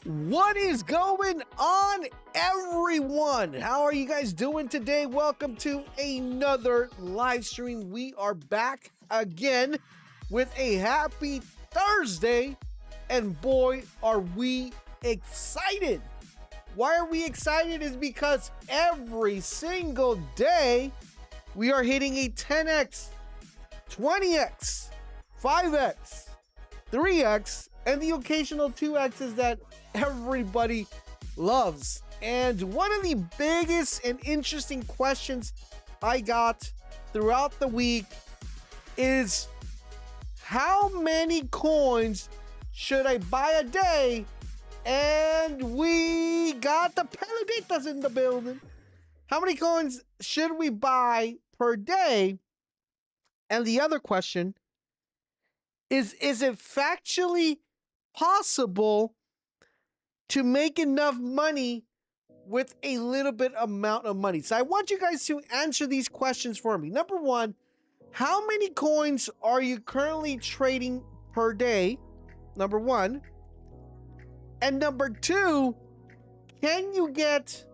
What is going on, everyone? How are you guys doing today? Welcome to another live stream. We are back again with a happy Thursday, and boy, are we excited. Why are we excited is because every single day we are hitting a 10x, 20x, 5x, 3x, and the occasional 2x's that everybody loves. And one of the biggest and interesting questions I got throughout the week is, how many coins should I buy a day? And we got the Pelotitas in the building. How many coins should we buy per day? And the other question is it factually possible to make enough money with a little bit amount of money? So I want you guys to answer these questions for me. Number one, how many coins are you currently trading per day? Number one. And number two, can you get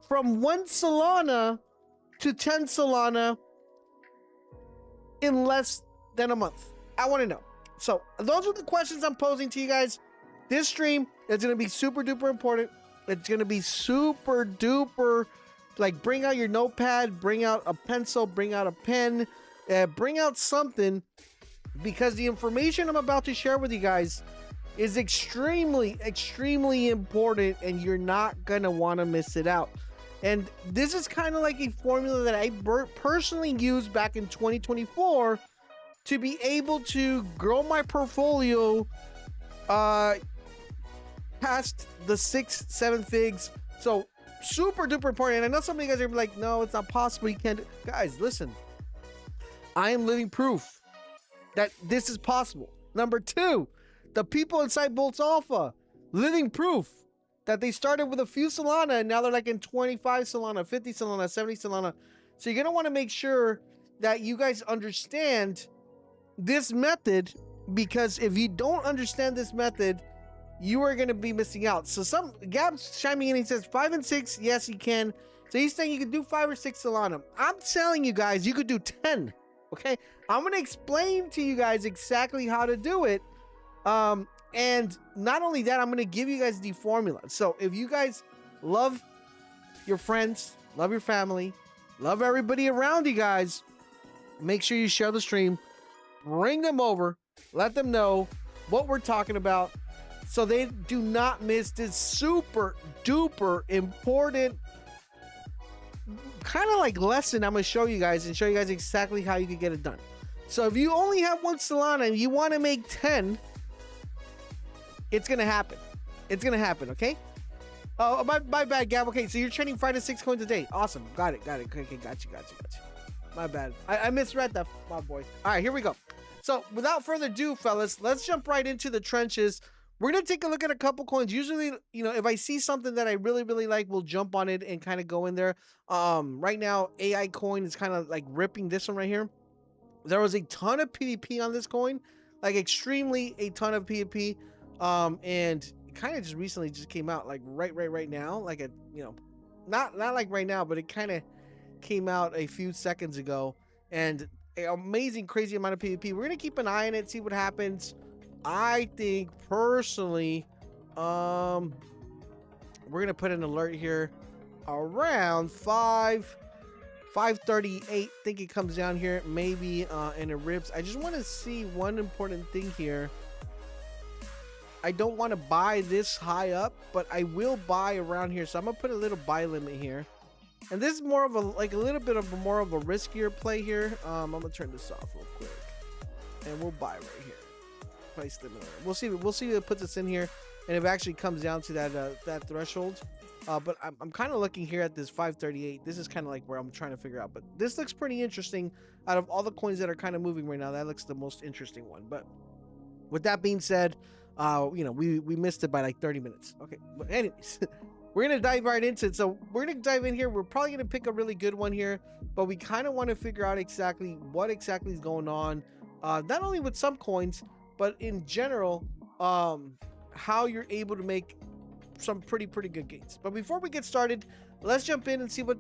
from 1 Solana to 10 Solana in less than a month? I want to know. So those are the questions I'm posing to you guys. This stream is going to be super duper important. It's going to be super duper, like, bring out your notepad, bring out a pencil, bring out a pen, bring out something, because the information I'm about to share with you guys is extremely, extremely important, and you're not going to want to miss it out. And this is kind of like a formula that I personally used back in 2024 to be able to grow my portfolio past the 6-7 figs. So super duper important. And I know some of you guys are like, no, it's not possible, you can't. Guys, listen, I am living proof that this is possible. Number two, the people inside Boltz Alpha, living proof that they started with a few Solana and now they're like in 25 Solana, 50 Solana, 70 Solana. So you're gonna want to make sure that you guys understand this method, because if you don't understand this method, you are going to be missing out. So some Gab's chiming in, he says 5 and 6, yes you can. So he's saying you can do 5 or 6 Solana. I'm telling you guys, you could do 10. Okay, I'm going to explain to you guys exactly how to do it. And not only that, I'm going to give you guys the formula. So if you guys love your friends, love your family, love everybody around you guys, make sure you share the stream. Bring them over, let them know what we're talking about, so they do not miss this super duper important kind of like lesson I'm going to show you guys, and show you guys exactly how you can get it done. So if you only have 1 Solana and you want to make 10, it's going to happen. It's going to happen, okay? Oh, my bad, Gab. Okay, so you're trading 5 to 6 coins a day. Awesome. Got it. Okay, got you. My bad. I misread that, my boy. All right, here we go. So without further ado, fellas, let's jump right into the trenches. We're going to take a look at a couple coins. Usually, you know, if I see something that I really, really like, we'll jump on it and kind of go in there. Right now, AI coin is kind of like ripping this one right here. There was a ton of PvP on this coin, like extremely a ton of PvP. And it kind of just recently just came out, like right now, like a, you know, not like right now, but it kind of came out a few seconds ago, and an amazing, crazy amount of PvP. We're gonna keep an eye on it, see what happens. I think personally, we're gonna put an alert here around 5:38. Think it comes down here, maybe, and it rips. I just want to see one important thing here. I don't want to buy this high up, but I will buy around here. So I'm gonna put a little buy limit here. And this is more of a, like a little bit of more of a riskier play here. I'm gonna turn this off real quick, and we'll buy right here. Price limit. We'll see if it puts us in here, and if it actually comes down to that threshold. But I'm kind of looking here at this 538. This is kind of like where I'm trying to figure out. But this looks pretty interesting. Out of all the coins that are kind of moving right now, that looks the most interesting one. But with that being said, you know, we missed it by like 30 minutes. Okay, but anyways. We're going to dive right into it. So we're going to dive in here. We're probably going to pick a really good one here, but we kind of want to figure out exactly what exactly is going on. Not only with some coins, but in general, how you're able to make some pretty good gains. But before we get started, let's jump in and see what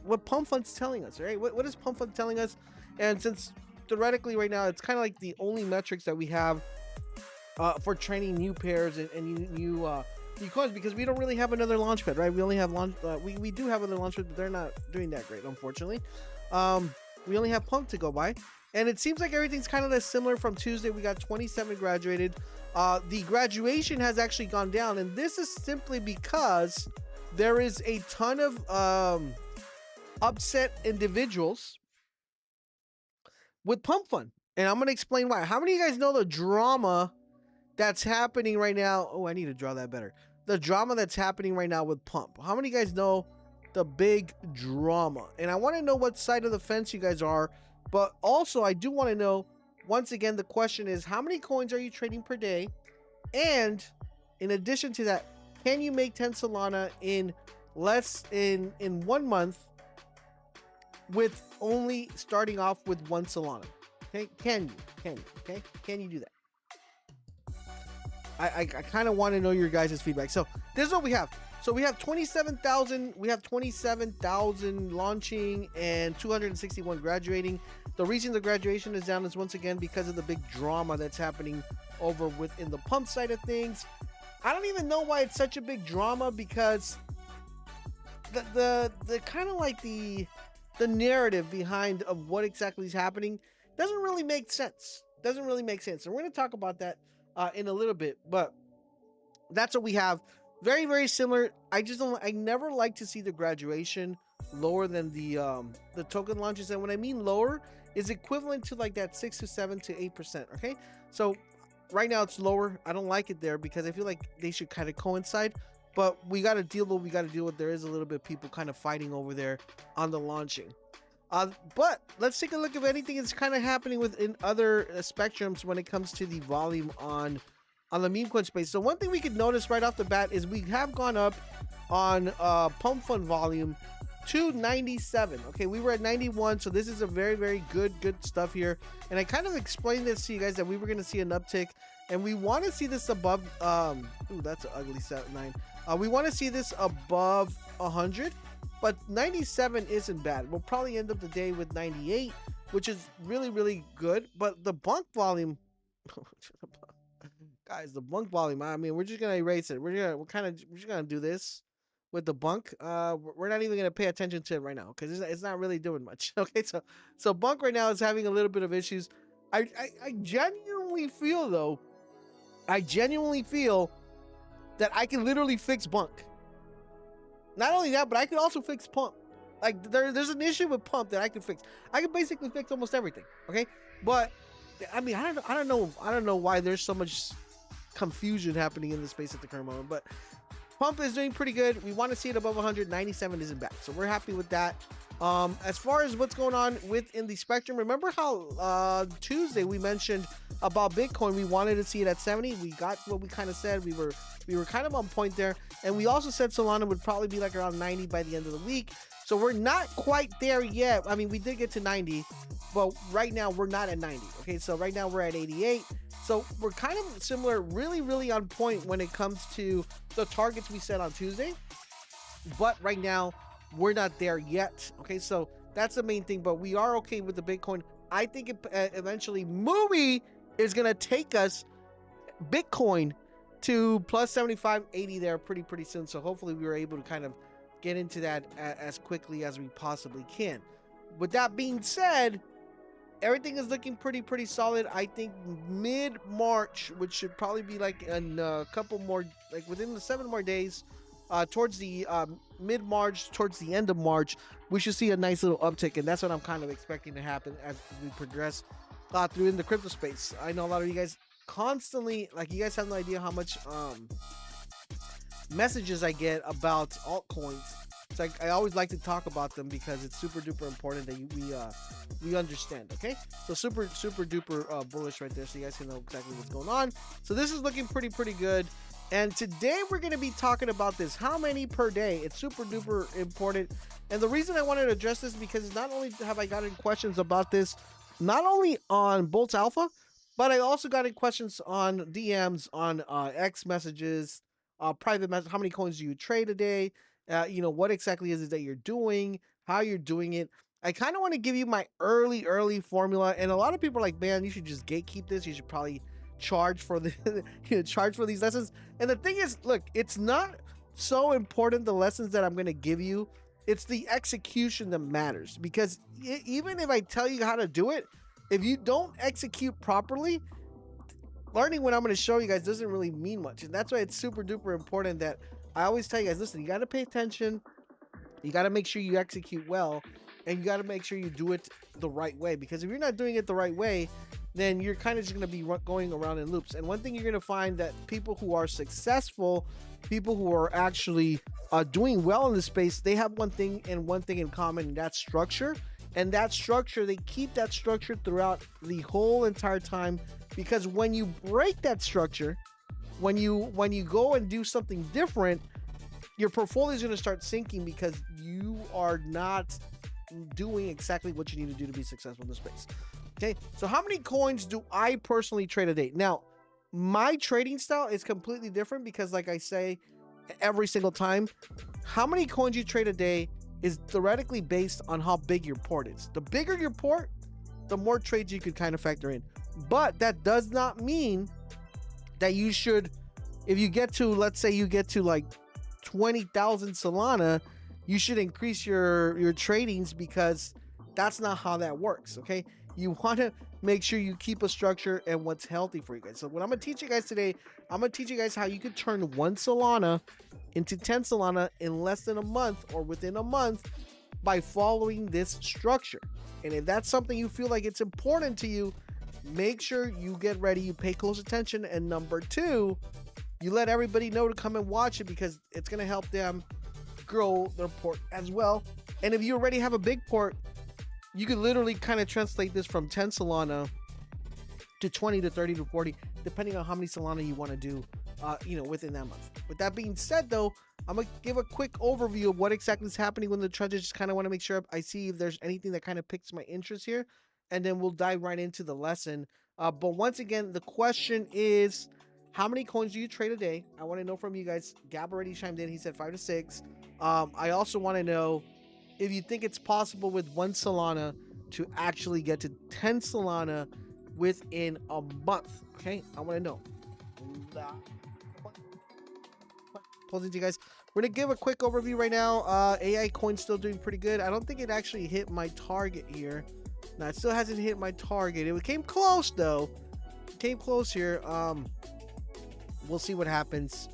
what Pump.fun's telling us. Right? What is Pump.fun telling us? And since theoretically right now it's kind of like the only metrics that we have for training new pairs and new coins, because we don't really have another launchpad, right? We only have we do have other launchpads, but they're not doing that great, unfortunately. We only have Pump to go by, and it seems like everything's kind of similar. From Tuesday, we got 27 graduated. The graduation has actually gone down, and this is simply because there is a ton of upset individuals with Pump.fun, and I'm gonna explain why. How many of you guys know the drama that's happening right now? Oh, I need to draw that better. The drama that's happening right now with Pump. How many of you guys know the big drama? And I want to know what side of the fence you guys are, but also I do want to know, once again, the question is, how many coins are you trading per day? And in addition to that, can you make 10 Solana in 1 month with only starting off with 1 Solana? Okay, can you? Okay, can you do that? I kind of want to know your guys' feedback. So this is what we have. So we have 27,000. We have 27,000 launching and 261 graduating. The reason the graduation is down is once again because of the big drama that's happening over within the Pump side of things. I don't even know why it's such a big drama, because the kind of like the narrative behind of what exactly is happening doesn't really make sense. And we're going to talk about that in a little bit, but that's what we have. Very similar. I never like to see the graduation lower than the token launches, and when I mean lower, is equivalent to like that 6 to 7 to 8%. Okay, so right now it's lower. I don't like it there because I feel like they should kind of coincide, but we got to deal with there is a little bit of people kind of fighting over there on the launching. But let's take a look if anything is kind of happening within other spectrums when it comes to the volume on the meme coin space. So one thing we could notice right off the bat is we have gone up on Pump.fun volume to 97. Okay, we were at 91, so this is a very good stuff here. And I kind of explained this to you guys that we were going to see an uptick, and we want to see this above ooh, that's an ugly 9. We want to see this above 100. But 97 isn't bad. We'll probably end up the day with 98, which is really good. But the bunk volume, guys, the bunk volume, I mean, we're just gonna erase it. We're just gonna do this with the bunk. We're not even gonna pay attention to it right now because it's not really doing much. Okay, so bunk right now is having a little bit of issues. I genuinely feel though, that I can literally fix bunk. Not only that, but I could also fix Pump. Like there's an issue with Pump that I can fix. I can basically fix almost everything. Okay, but I mean, I don't know why there's so much confusion happening in the space at the current moment. But Pump is doing pretty good. We want to see it above 100. 97 isn't bad, so we're happy with that. As far as what's going on within the spectrum, remember how Tuesday we mentioned about Bitcoin? We wanted to see it at 70. We got what we kind of said. We were kind of on point there, and we also said Solana would probably be like around 90 by the end of the week. So we're not quite there yet. I mean, we did get to 90, but right now we're not at 90. Okay, so right now we're at 88. So we're kind of similar, really on point when it comes to the targets we set on Tuesday. But right now we're not there yet. Okay, so that's the main thing. But we are okay with the Bitcoin. I think eventually Moomy is gonna take us Bitcoin to plus 75, 80 there pretty soon. So hopefully we were able to kind of get into that as quickly as we possibly can. With that being said, everything is looking pretty solid. I think mid-March, which should probably be like in a couple more, like within the 7 more days, towards the mid-March, towards the end of March, we should see a nice little uptick, and that's what I'm kind of expecting to happen as we progress through in the crypto space. I know a lot of you guys constantly, like, you guys have no idea how much messages I get about altcoins. It's like I always like to talk about them because it's super duper important that we understand. Okay, so super duper bullish right there, so you guys can know exactly what's going on. So this is looking pretty good. And today we're going to be talking about this. How many per day? It's super duper important. And the reason I wanted to address this because not only have I gotten questions about this, not only on Boltz Alpha, But I also got in questions on DMs, on X messages, private message. How many coins do you trade a day? What exactly is it that you're doing? How you're doing it? I kind of want to give you my early formula, and a lot of people are like, man, you should just gatekeep this. You should probably charge for the charge for these lessons. And the thing is, look, it's not so important the lessons that I'm going to give you. It's the execution that matters, because even if I tell you how to do it, if you don't execute properly, learning what I'm going to show you guys doesn't really mean much. And that's why it's super duper important that I always tell you guys, listen, you got to pay attention. You got to make sure you execute well, and you got to make sure you do it the right way. Because if you're not doing it the right way, then you're kind of just going to be going around in loops. And one thing you're going to find that people who are successful, people who are actually doing well in the space, they have one thing in common, and that's structure. And that structure, they keep that structure throughout the whole entire time, because when you break that structure, when you go and do something different, your portfolio is going to start sinking because you are not doing exactly what you need to do to be successful in this space. Okay, so how many coins do I personally trade a day? Now, my trading style is completely different because, like I say every single time, how many coins you trade a day is theoretically based on how big your port is. The bigger your port, the more trades you could kind of factor in. But that does not mean that you should, if you get to, let's say you get to like 20,000 Solana, you should increase your tradings, because that's not how that works. Okay, you want to make sure you keep a structure and what's healthy for you guys. So what I'm gonna teach you guys today, I'm gonna teach you guys how you could turn 1 Solana into 10 Solana in less than a month, or within a month, by following this structure. And if that's something you feel like it's important to you, make sure you get ready, you pay close attention, and number two, you let everybody know to come and watch it, because it's going to help them grow their port as well. And if you already have a big port, you could literally kind of translate this from 10 Solana to 20 to 30 to 40, depending on how many Solana you want to do, within that month. With that being said, though, I'm going to give a quick overview of what exactly is happening when the treasure. Just kind of want to make sure I see if there's anything that kind of piques my interest here, and then we'll dive right into the lesson. But once again, the question is, how many coins do you trade a day? I want to know from you guys. Gab already chimed in. He said 5 to 6. I also want to know if you think it's possible with 1 Solana to actually get to 10 Solana within a month. Okay, I want to know. Posing to you guys. We're gonna give a quick overview right now. AI coin still doing pretty good. I don't think it actually hit my target here. No, it still hasn't hit my target. It came close though. It came close here. We'll see what happens.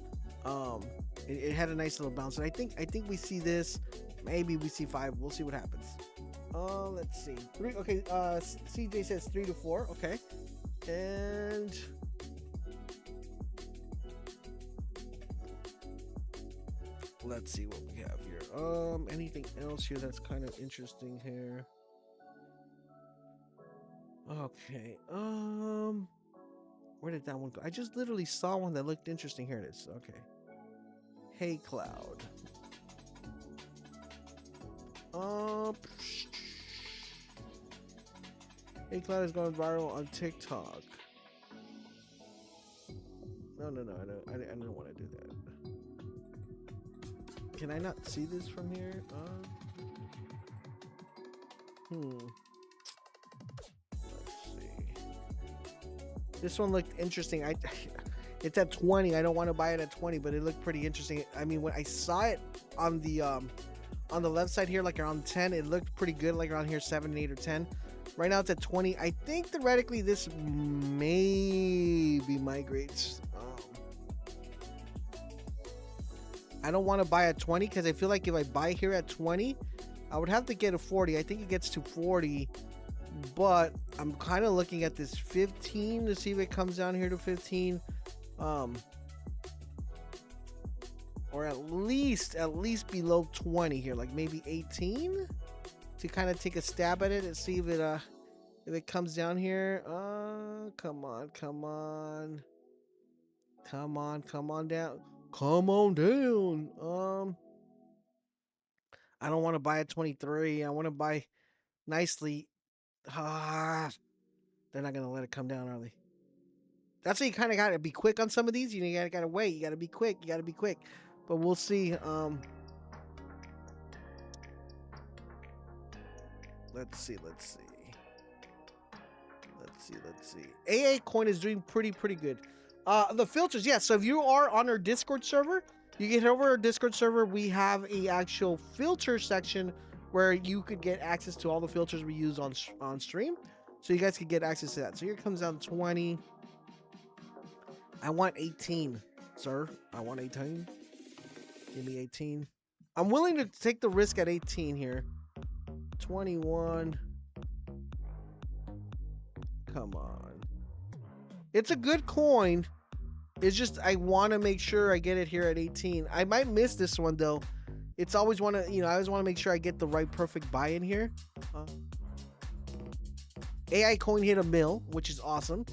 It had a nice little bounce, and I think we see this. Maybe we see 5. We'll see what happens. Let's see. 3. Okay. CJ says 3 to 4. Okay, and let's see what we have here. Anything else here that's kind of interesting here? Okay. Where did that one go? I just literally saw one that looked interesting. Here it is. Okay. Hey Cloud. Hey Cloud is going viral on TikTok. No, I don't want to do that. Can I not see this from here? Let's see. This one looked interesting. It's at 20. I don't want to buy it at 20, but it looked pretty interesting. I mean, when I saw it on the left side here, like around 10, it looked pretty good, like around here 7, 8, or 10. Right now it's at 20. I think theoretically this maybe migrates. I don't want to buy at 20 because I feel like if I buy here at 20, I would have to get a 40. I think it gets to 40, but I'm kind of looking at this 15 to see if it comes down here to 15. Or at least below 20 here, like maybe 18, to kind of take a stab at it and see if it comes down here. Come on down. Come on down. I don't want to buy at 23. I want to buy nicely. They're not gonna let it come down, are they? That's why you kind of got to be quick on some of these. You know, you gotta wait. You gotta be quick. You gotta be quick. But we'll see. Let's see. AA coin is doing pretty good. The filters, yeah. So if you are on our Discord server, you get over our Discord server. We have a actual filter section where you could get access to all the filters we use on stream. So you guys could get access to that. So here comes down 20. I want 18, sir. I want 18. Give me 18. I'm willing to take the risk at 18 here. 21. Come on. It's a good coin. It's just I want to make sure I get it here at 18. I might miss this one though. It's always want to, I always want to make sure I get the right perfect buy in here. AI coin hit $1 million, which is awesome.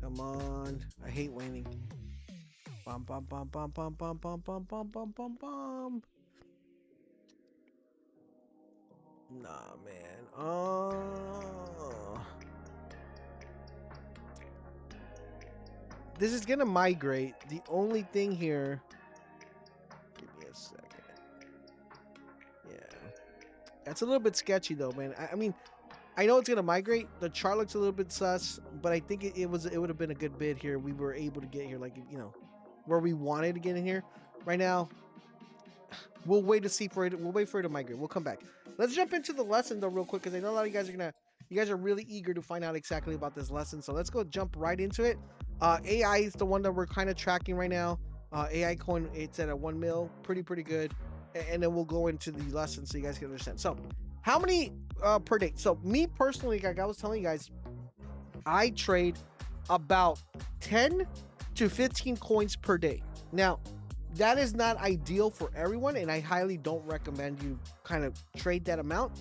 Come on. I hate waning. Bum. Nah, man. This is gonna migrate. The only thing here. Give me a second. Yeah. That's a little bit sketchy though, man. I mean, I know it's gonna migrate. The chart looks a little bit sus, but I think it would have been a good bid here. We were able to get here, like, where we wanted to get in here. Right now, we'll wait to see for it. We'll wait for it to migrate. We'll come back. Let's jump into the lesson though, real quick, because I know a lot of you guys are really eager to find out exactly about this lesson. So let's go jump right into it. AI is the one that we're kind of tracking right now. AI coin, it's at a 1 mil, pretty good. And then we'll go into the lesson so you guys can understand. So how many per day? So me personally, like I was telling you guys, I trade about 10 to 15 coins per day. Now, that is not ideal for everyone, and I highly don't recommend you kind of trade that amount.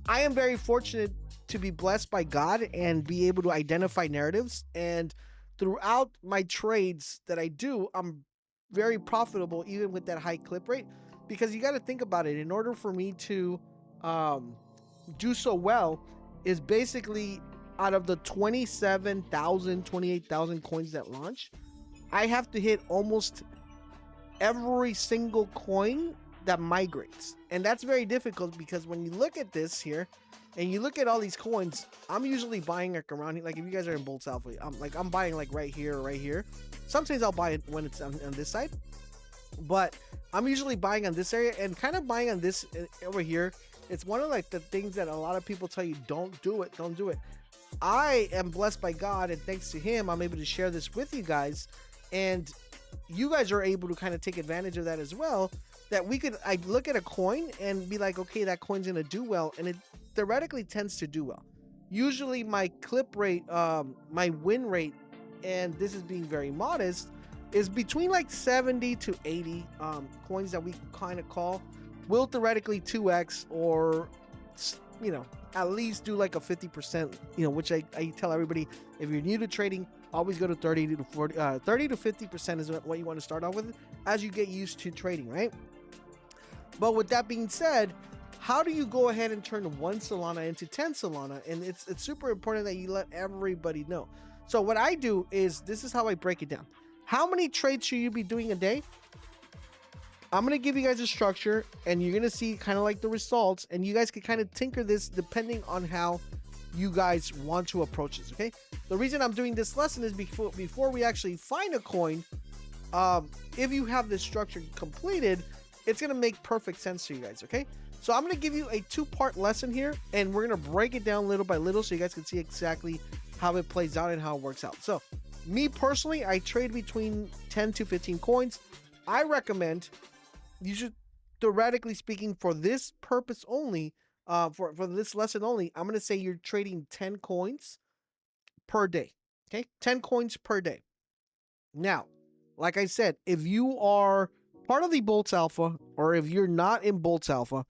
I am very fortunate to be blessed by God and be able to identify narratives, and throughout my trades that I do, I'm very profitable even with that high clip rate, because you got to think about it. In order for me to do so well is basically out of the 27,000 28,000 coins that launch, I have to hit almost every single coin that migrates, and that's very difficult because when you look at this here and you look at all these coins, I'm usually buying like around, like if you guys are in Boltz Alpha, I'm buying like right here. Sometimes I'll buy it when it's on this side, but I'm usually buying on this area and kind of buying on this over here. It's one of like the things that a lot of people tell you, don't do it. I am blessed by God, and thanks to him, I'm able to share this with you guys, and you guys are able to kind of take advantage of that as well. That I look at a coin and be like, okay, that coin's gonna do well, and it theoretically tends to do well. Usually my clip rate, my win rate, and this is being very modest, is between like 70 to 80 coins that we kind of call will theoretically 2x, or at least do like a 50%, which I tell everybody, if you're new to trading, always go to 30 to 50% is what you want to start off with as you get used to trading, right? But with that being said, how do you go ahead and turn 1 Solana into 10 Solana? And it's super important that you let everybody know. So what I do is, this is how I break it down. How many trades should you be doing a day? I'm going to give you guys a structure, and you're going to see kind of like the results, and you guys can kind of tinker this depending on how you guys want to approach this, okay? The reason I'm doing this lesson is before we actually find a coin, if you have this structure completed, it's going to make perfect sense to you guys, okay? So I'm going to give you a 2-part lesson here, and we're going to break it down little by little so you guys can see exactly how it plays out and how it works out. So me personally, I trade between 10 to 15 coins. I recommend you should, theoretically speaking, for this purpose only, for this lesson only, I'm going to say you're trading 10 coins per day, okay? 10 coins per day. Now, like I said, if you are part of the Boltz Alpha, or if you're not in Boltz Alpha,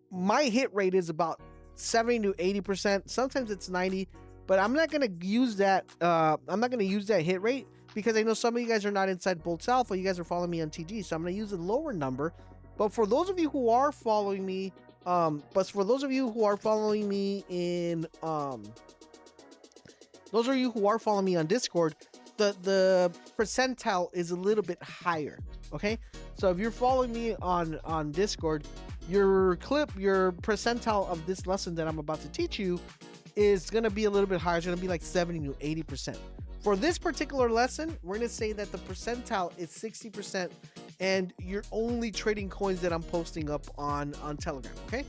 my hit rate is about 70 to 80%. Sometimes it's 90, but I'm not going to use that. I'm not going to use that hit rate because I know some of you guys are not inside Boltz Alpha. You guys are following me on TG, so I'm going to use a lower number But for those of you who are following me, in those of you who are following me on Discord, the percentile is a little bit higher. Okay, so if you're following me on Discord, your percentile of this lesson that I'm about to teach you is going to be a little bit higher. It's going to be like 70 to 80%. For this particular lesson, we're going to say that the percentile is 60%, and you're only trading coins that I'm posting up on Telegram. Okay,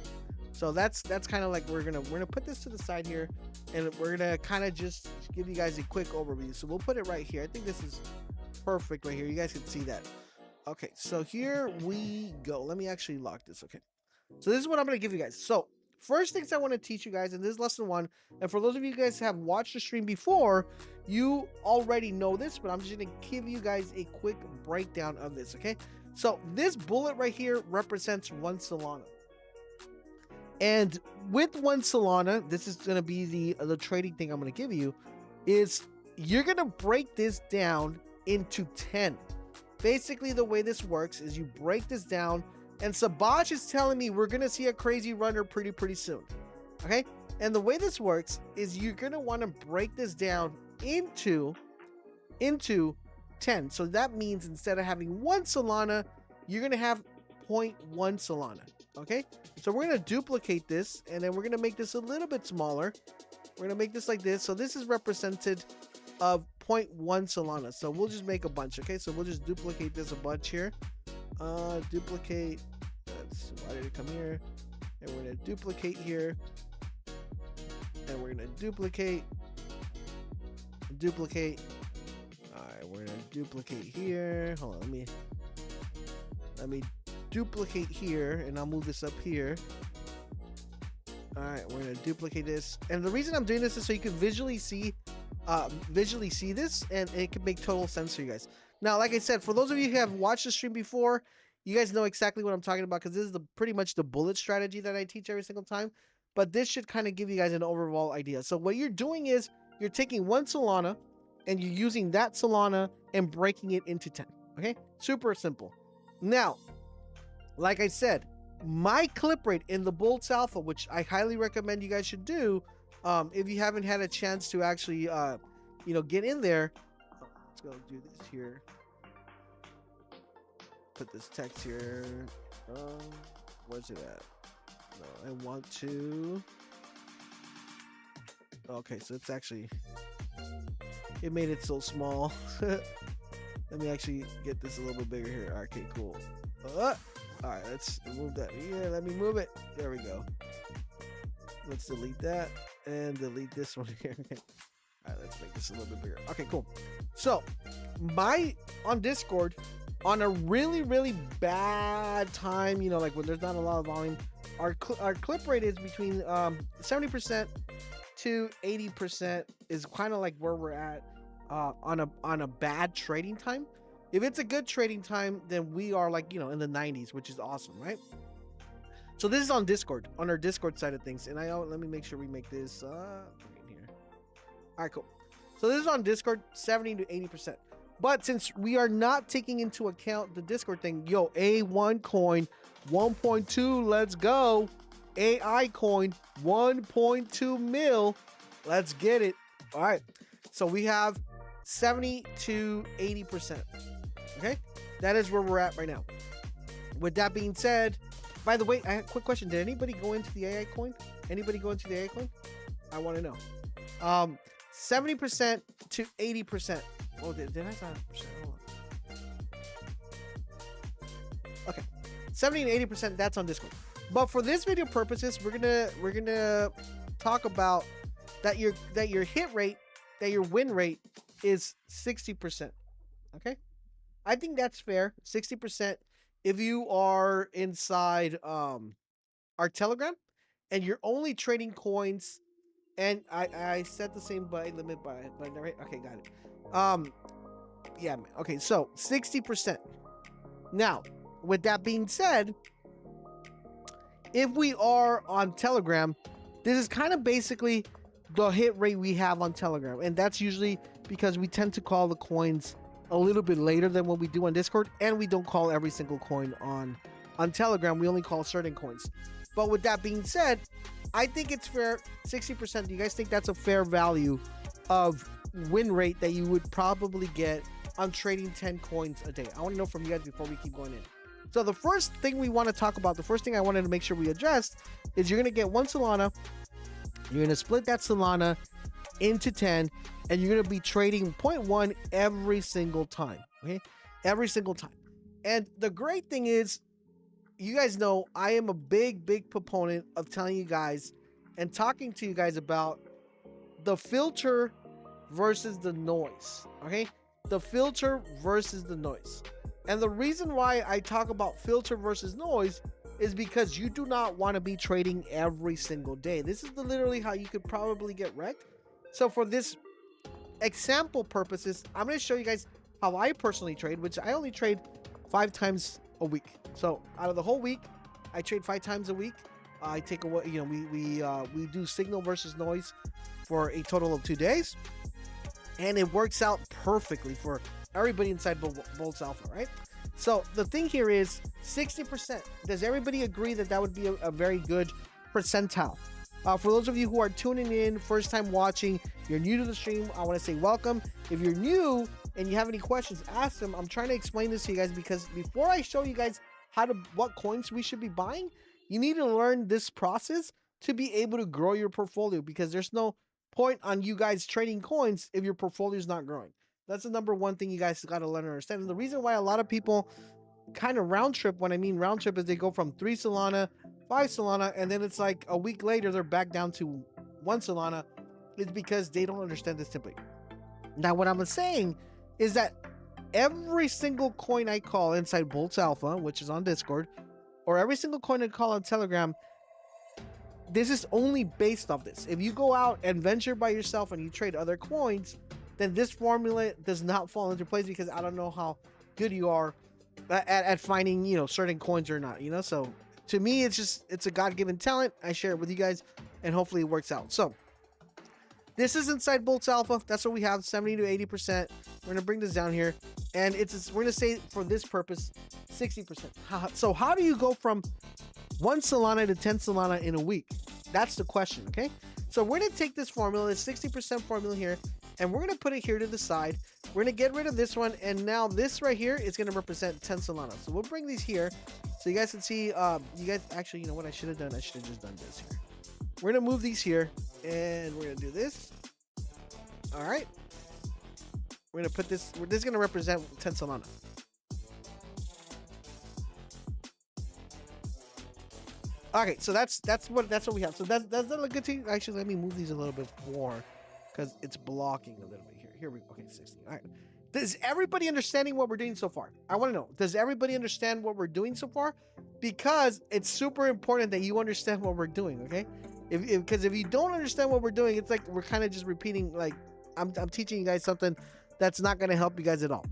so that's kind of like we're gonna put this to the side here, and we're gonna kind of just give you guys a quick overview. So we'll put it right here. I think this is perfect right here. You guys can see that. Okay, so here we go. Let me actually lock this. Okay, so this is what I'm going to give you guys. So first things I want to teach you guys, and this is lesson 1, and for those of you guys who have watched the stream before, you already know this, but I'm just going to give you guys a quick breakdown of this. Okay, so this bullet right here represents 1 Solana, and with 1 Solana, this is going to be the trading thing I'm going to give you, is you're going to break this down into 10. Basically, the way this works is you break this down, and Sabaj is telling me we're going to see a crazy runner pretty soon. Okay? And the way this works is you're going to want to break this down into 10. So that means instead of having 1 Solana, you're going to have 0.1 Solana. Okay? So we're going to duplicate this, and then we're going to make this a little bit smaller. We're going to make this like this. So this is represented of 0.1 Solana. So we'll just make a bunch. Okay, so we'll just duplicate this a bunch here. Duplicate. Why did it come here? And we're gonna duplicate here, and we're gonna duplicate. All right, we're gonna duplicate here. Hold on, let me duplicate here, and I'll move this up here. All right, we're gonna duplicate this, and the reason I'm doing this is so you can visually see this, and it can make total sense for you guys. Now, like I said, for those of you who have watched the stream before, you guys know exactly what I'm talking about, because this is pretty much the bullet strategy that I teach every single time. But this should kind of give you guys an overall idea. So what you're doing is you're taking 1 Solana and you're using that Solana and breaking it into 10. Okay, super simple. Now, like I said, my clip rate in the Boltz Alpha, which I highly recommend you guys should do, if you haven't had a chance to actually, get in there. Let's go do this here. Put this text here. Where's it at? No, I want to. Okay, so it's actually. It made it so small. Let me actually get this a little bit bigger here. Okay, cool. All right, let's move that. Yeah, let me move it. There we go. Let's delete that and delete this one here. All right, let's make this a little bit bigger. Okay, cool. So, on Discord, on a really bad time, like when there's not a lot of volume, our clip rate is between 70% to 80% is kind of like where we're at on a bad trading time. If it's a good trading time, then we are like, in the 90s, which is awesome, right? So this is on Discord, on our Discord side of things. And let me make sure we make this in here. All right, cool. So this is on Discord, 70 to 80%. But since we are not taking into account the Discord thing, A1 coin, 1.2, let's go. AI coin, 1.2 mil. Let's get it. All right. So we have 70 to 80%. Okay. That is where we're at right now. With that being said, by the way, I have a quick question. Did anybody go into the AI coin? Anybody go into the AI coin? I want to know. 70% to 80%. Oh, did I say 100%? Hold on. Okay. 70 and 80%, that's on Discord. But for this video purposes, we're gonna talk about that your hit rate, that your win rate is 60%. Okay? I think that's fair. 60% if you are inside our Telegram and you're only trading coins, and I set the same buy limit by right. Okay, got it. Yeah, okay, so 60%. Now, with that being said, if we are on Telegram, this is kind of basically the hit rate we have on Telegram, and that's usually because we tend to call the coins a little bit later than what we do on Discord, and we don't call every single coin on On Telegram, we only call certain coins. But with that being said, I think it's fair. 60%. Do you guys think that's a fair value of win rate that you would probably get on trading 10 coins a day? I want to know from you guys before we keep going in. So the first thing we want to talk about, the first thing I wanted to make sure we addressed is you're going to get 1 Solana. You're going to split that Solana into 10, and you're going to be trading 0.1 every single time. Okay? Every single time. And the great thing is, you guys know I am a big proponent of telling you guys and talking to you guys about the filter versus the noise. Okay? The filter versus the noise. And the reason why I talk about filter versus noise is because you do not want to be trading every single day. This is literally how you could probably get wrecked. So for this example purposes, I'm going to show you guys how I personally trade, which I only trade 5 times a week. So out of the whole week, I trade 5 times a week. I take away, you know, we do signal versus noise for a total of 2 days, and it works out perfectly for everybody inside Boltz Alpha, right? So the thing here is 60%. Does everybody agree that that would be a very good percentile? For those of you who are tuning in, first time watching, you're new to the stream, I want to say welcome. If you're new and you have any questions, ask them. I'm trying to explain this to you guys because before I show you guys what coins we should be buying, you need to learn this process to be able to grow your portfolio, because there's no point on you guys trading coins if your portfolio is not growing. That's the number one thing you guys got to learn and understand. And the reason why a lot of people kind of round trip, when I mean round trip, is they go from 3 Solana, 5 Solana, and then it's like a week later they're back down to 1 Solana. It's because they don't understand this template. Now what I'm saying is that every single coin I call inside Boltz Alpha, which is on Discord, or every single coin I call on Telegram, this is only based off this. If you go out and venture by yourself and you trade other coins, then this formula does not fall into place, because I don't know how good you are at finding, you know, certain coins or not, you know. So to me, it's a God-given talent. I share it with you guys, and hopefully it works out. So this is inside Boltz Alpha. That's what we have, 70 to 80%. We're gonna bring this down here, and we're gonna say for this purpose 60%. So how do you go from 1 Solana to 10 Solana in a week? That's the question. Okay, so we're gonna take this formula, this 60% formula here, and we're gonna put it here to the side. We're gonna get rid of this one, and now this right here is gonna represent 10 Solana. So we'll bring these here so you guys can see. You guys actually, you know what I should have done? I should have just done this here. We're gonna move these here, and we're gonna do this. All right, we're gonna put this. This is gonna represent 10 Solana. Okay, so that's what we have. So that's not a good thing. Actually, let me move these a little bit more, because it's blocking a little bit here. Here we go. Okay, 16. All right. Does everybody understanding what we're doing so far? I want to know. Does everybody understand what we're doing so far? Because it's super important that you understand what we're doing. Okay. Because if you don't understand what we're doing, it's like we're kind of just repeating. Like I'm teaching you guys something that's not going to help you guys at all.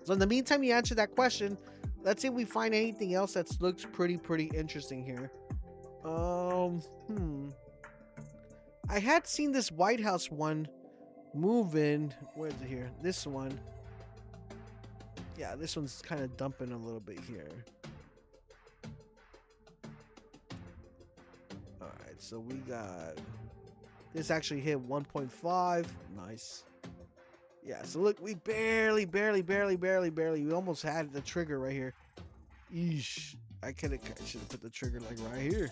So in the meantime, you answer that question. Let's see if we find anything else that looks pretty interesting here. I had seen this White House one moving. Where's it here? This one. Yeah, this one's kind of dumping a little bit here. All right, so we got this actually hit 1.5. Nice. Yeah, so look, we barely. We almost had the trigger right here. Eesh. I should have put the trigger like right here.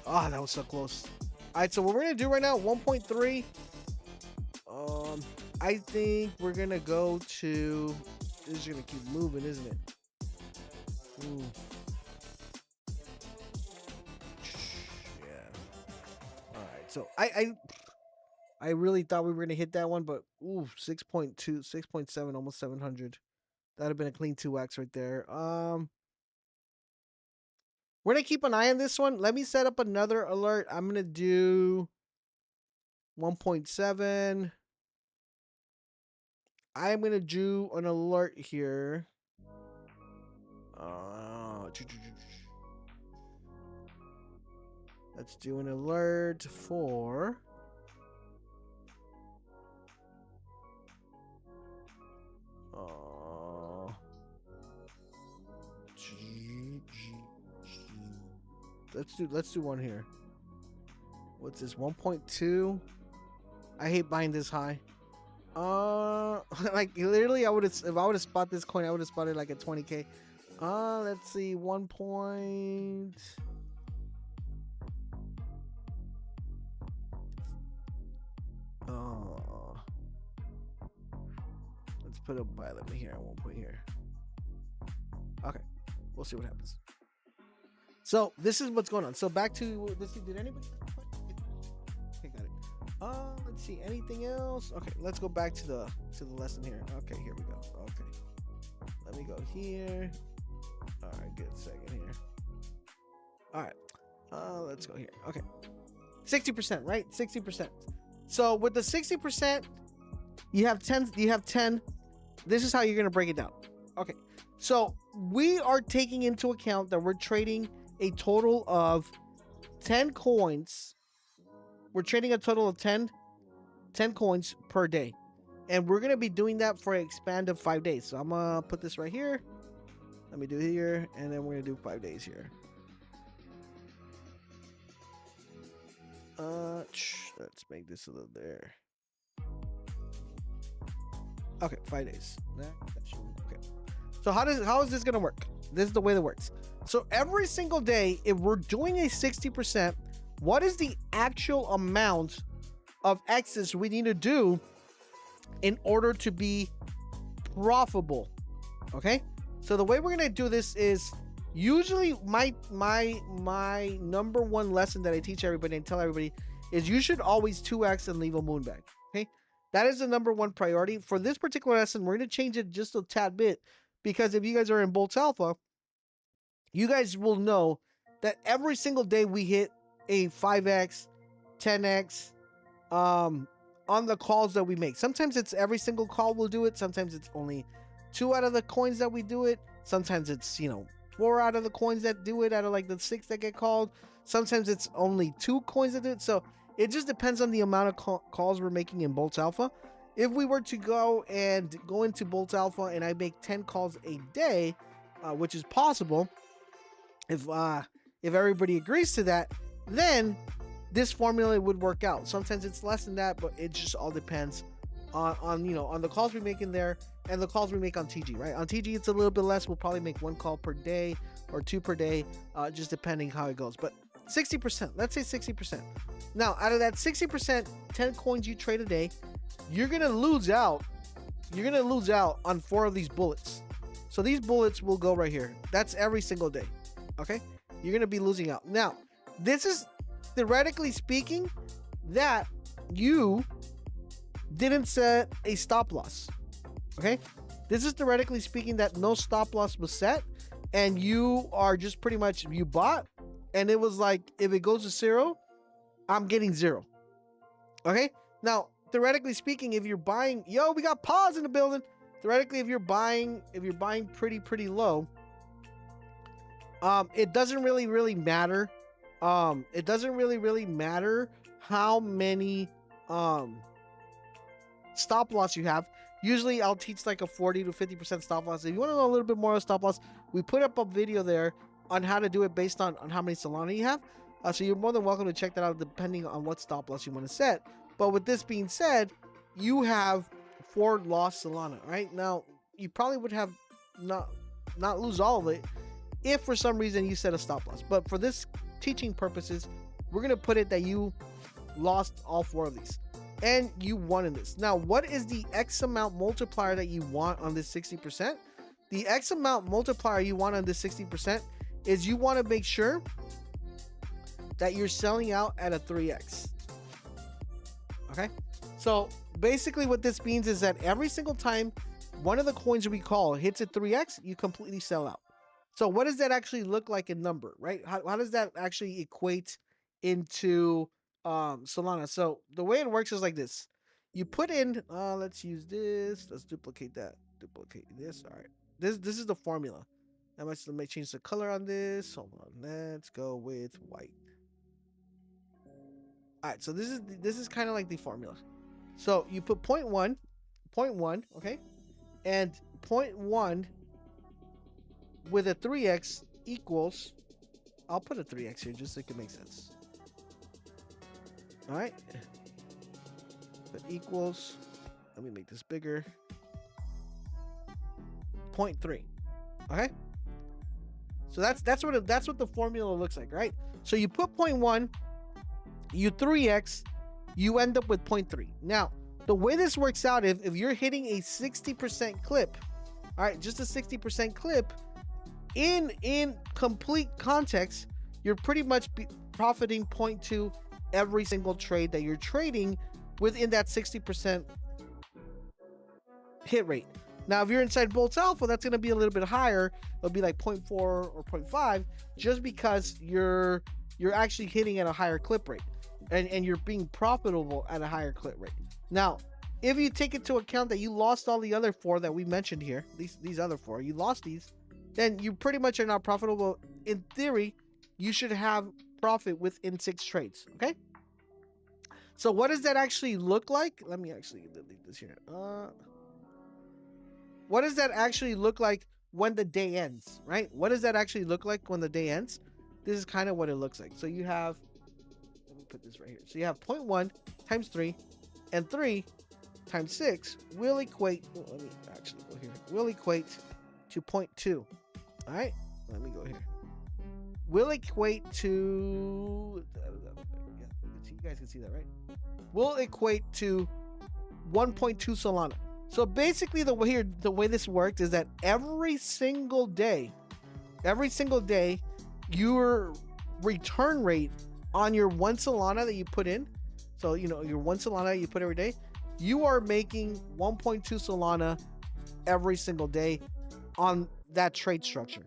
Ah, that was so close. All right, so what we're gonna do right now, 1.3. I think we're gonna go to. This is gonna keep moving, isn't it? Ooh. Yeah. All right, so I really thought we were gonna hit that one, but ooh, 6.2, 6.7, almost 700. That'd have been a clean 2x right there. We're gonna keep an eye on this one. Let me set up another alert. I'm gonna do 1.7. I'm gonna do an alert here. Let's do an alert for. Let's do one here. What's this? 1.2. I hate buying this high. Like literally, if I would have spot this coin, I would have spotted like at 20K. Let's see, 1 point. Let's put a buy limit here at 1 point here. Okay, we'll see what happens. So this is what's going on. So back to this. Did anybody? Okay, got it. Let's see, anything else? Okay, let's go back to the lesson here. Okay, here we go. Okay, let me go here. All right, good second here. All right, let's go here. Okay, 60%, right? 60%. So with the 60%, you have 10. You have 10. This is how you're gonna break it down. Okay, so we are taking into account that we're trading a total of 10 coins. We're trading a total of 10 coins per day. And we're going to be doing that for an span of 5 days. So I'm going to put this right here. Let me do it here. And then we're going to do 5 days here. Let's make this a little there. Okay, 5 days. Okay. So how is this going to work? This is the way that works. So every single day, if we're doing a 60%, what is the actual amount of X's we need to do in order to be profitable? Okay, so the way we're gonna do this is usually my number one lesson that I teach everybody and tell everybody is you should always 2x and leave a moon bag. Okay, that is the number one priority. For this particular lesson, we're gonna change it just a tad bit, because if you guys are in Boltz Alpha, you guys will know that every single day we hit a 5x, 10x on the calls that we make. Sometimes it's every single call we'll do it. Sometimes it's only 2 out of the coins that we do it. Sometimes it's 4 out of the coins that do it out of like the 6 that get called. Sometimes it's only 2 coins that do it. So it just depends on the amount of calls we're making in Boltz Alpha. If we were to go into Boltz Alpha and I make 10 calls a day, which is possible, if everybody agrees to that, then this formula would work out. Sometimes it's less than that, but it just all depends on the calls we make in there and the calls we make on TG, right? On TG it's a little bit less. We'll probably make 1 call per day or 2 per day, just depending how it goes. But 60%, let's say 60%. Now out of that 60%, 10 coins you trade a day, you're gonna lose out on 4 of these bullets. So these bullets will go right here. That's every single day. Okay, you're gonna be losing out. Now this is theoretically speaking that you didn't set a stop loss. Okay, this is theoretically speaking that no stop loss was set, and you are just pretty much, you bought and it was like, if it goes to 0, I'm getting 0. Okay, now theoretically speaking, if you're buying, we got pause in the building. Theoretically, if you're buying pretty low, it doesn't really matter. It doesn't really matter how many stop loss you have. Usually I'll teach like a 40 to 50% stop loss. If you want to know a little bit more of stop loss, we put up a video there on how to do it based on how many Solana you have. So you're more than welcome to check that out depending on what stop loss you want to set. But with this being said, you have 4 lost Solana. Right now, you probably would have not lose all of it if for some reason you set a stop loss. But for this teaching purposes, we're going to put it that you lost all 4 of these and you won in this. Now, what is the X amount multiplier that you want on this 60%? The X amount multiplier you want on this 60% is you want to make sure that you're selling out at a 3x. Okay, so basically what this means is that every single time one of the coins we call hits a 3x, you completely sell out. So what does that actually look like in number, right? How does that actually equate into Solana? So the way it works is like this. You put in, let's use this. Let's duplicate that. Duplicate this. All right. This is the formula. Let me change the color on this. Hold on. Let's go with white. All right. So this is kind of like the formula. So you put 0.1, okay, and 0.1 with a 3x equals I'll put a 3x here just so it can make sense. All right. That equals, let me make this bigger. 0.3. Okay. So that's what the formula looks like, right? So you put 0.1, you 3x, you end up with 0.3. Now, the way this works out, if you're hitting a 60% clip, all right, just a 60% clip, in complete context, you're pretty much profiting 0.2 every single trade that you're trading within that 60% hit rate. Now, if you're inside Boltz Alpha, that's going to be a little bit higher. It'll be like 0.4 or 0.5, just because you're actually hitting at a higher clip rate, and you're being profitable at a higher clip rate. Now, if you take into account that you lost all the other 4 that we mentioned here, these other 4, you lost these, then you pretty much are not profitable. In theory, you should have profit within 6 trades. Okay. So what does that actually look like? Let me actually delete this here. What does that actually look like when the day ends, right? What does that actually look like when the day ends? This is kind of what it looks like. So you have, let me put this right here. So you have 0.1 times 3, and 3 times 6 will equate, let me actually go here, will equate to 0.2. All right, let me go here. Will equate to, yeah, you guys can see that, right? Will equate to 1.2 Solana. So basically the way this worked is that every single day, your return rate on your 1 Solana that you put in, so your 1 Solana you put every day, you are making 1.2 Solana every single day on that trade structure.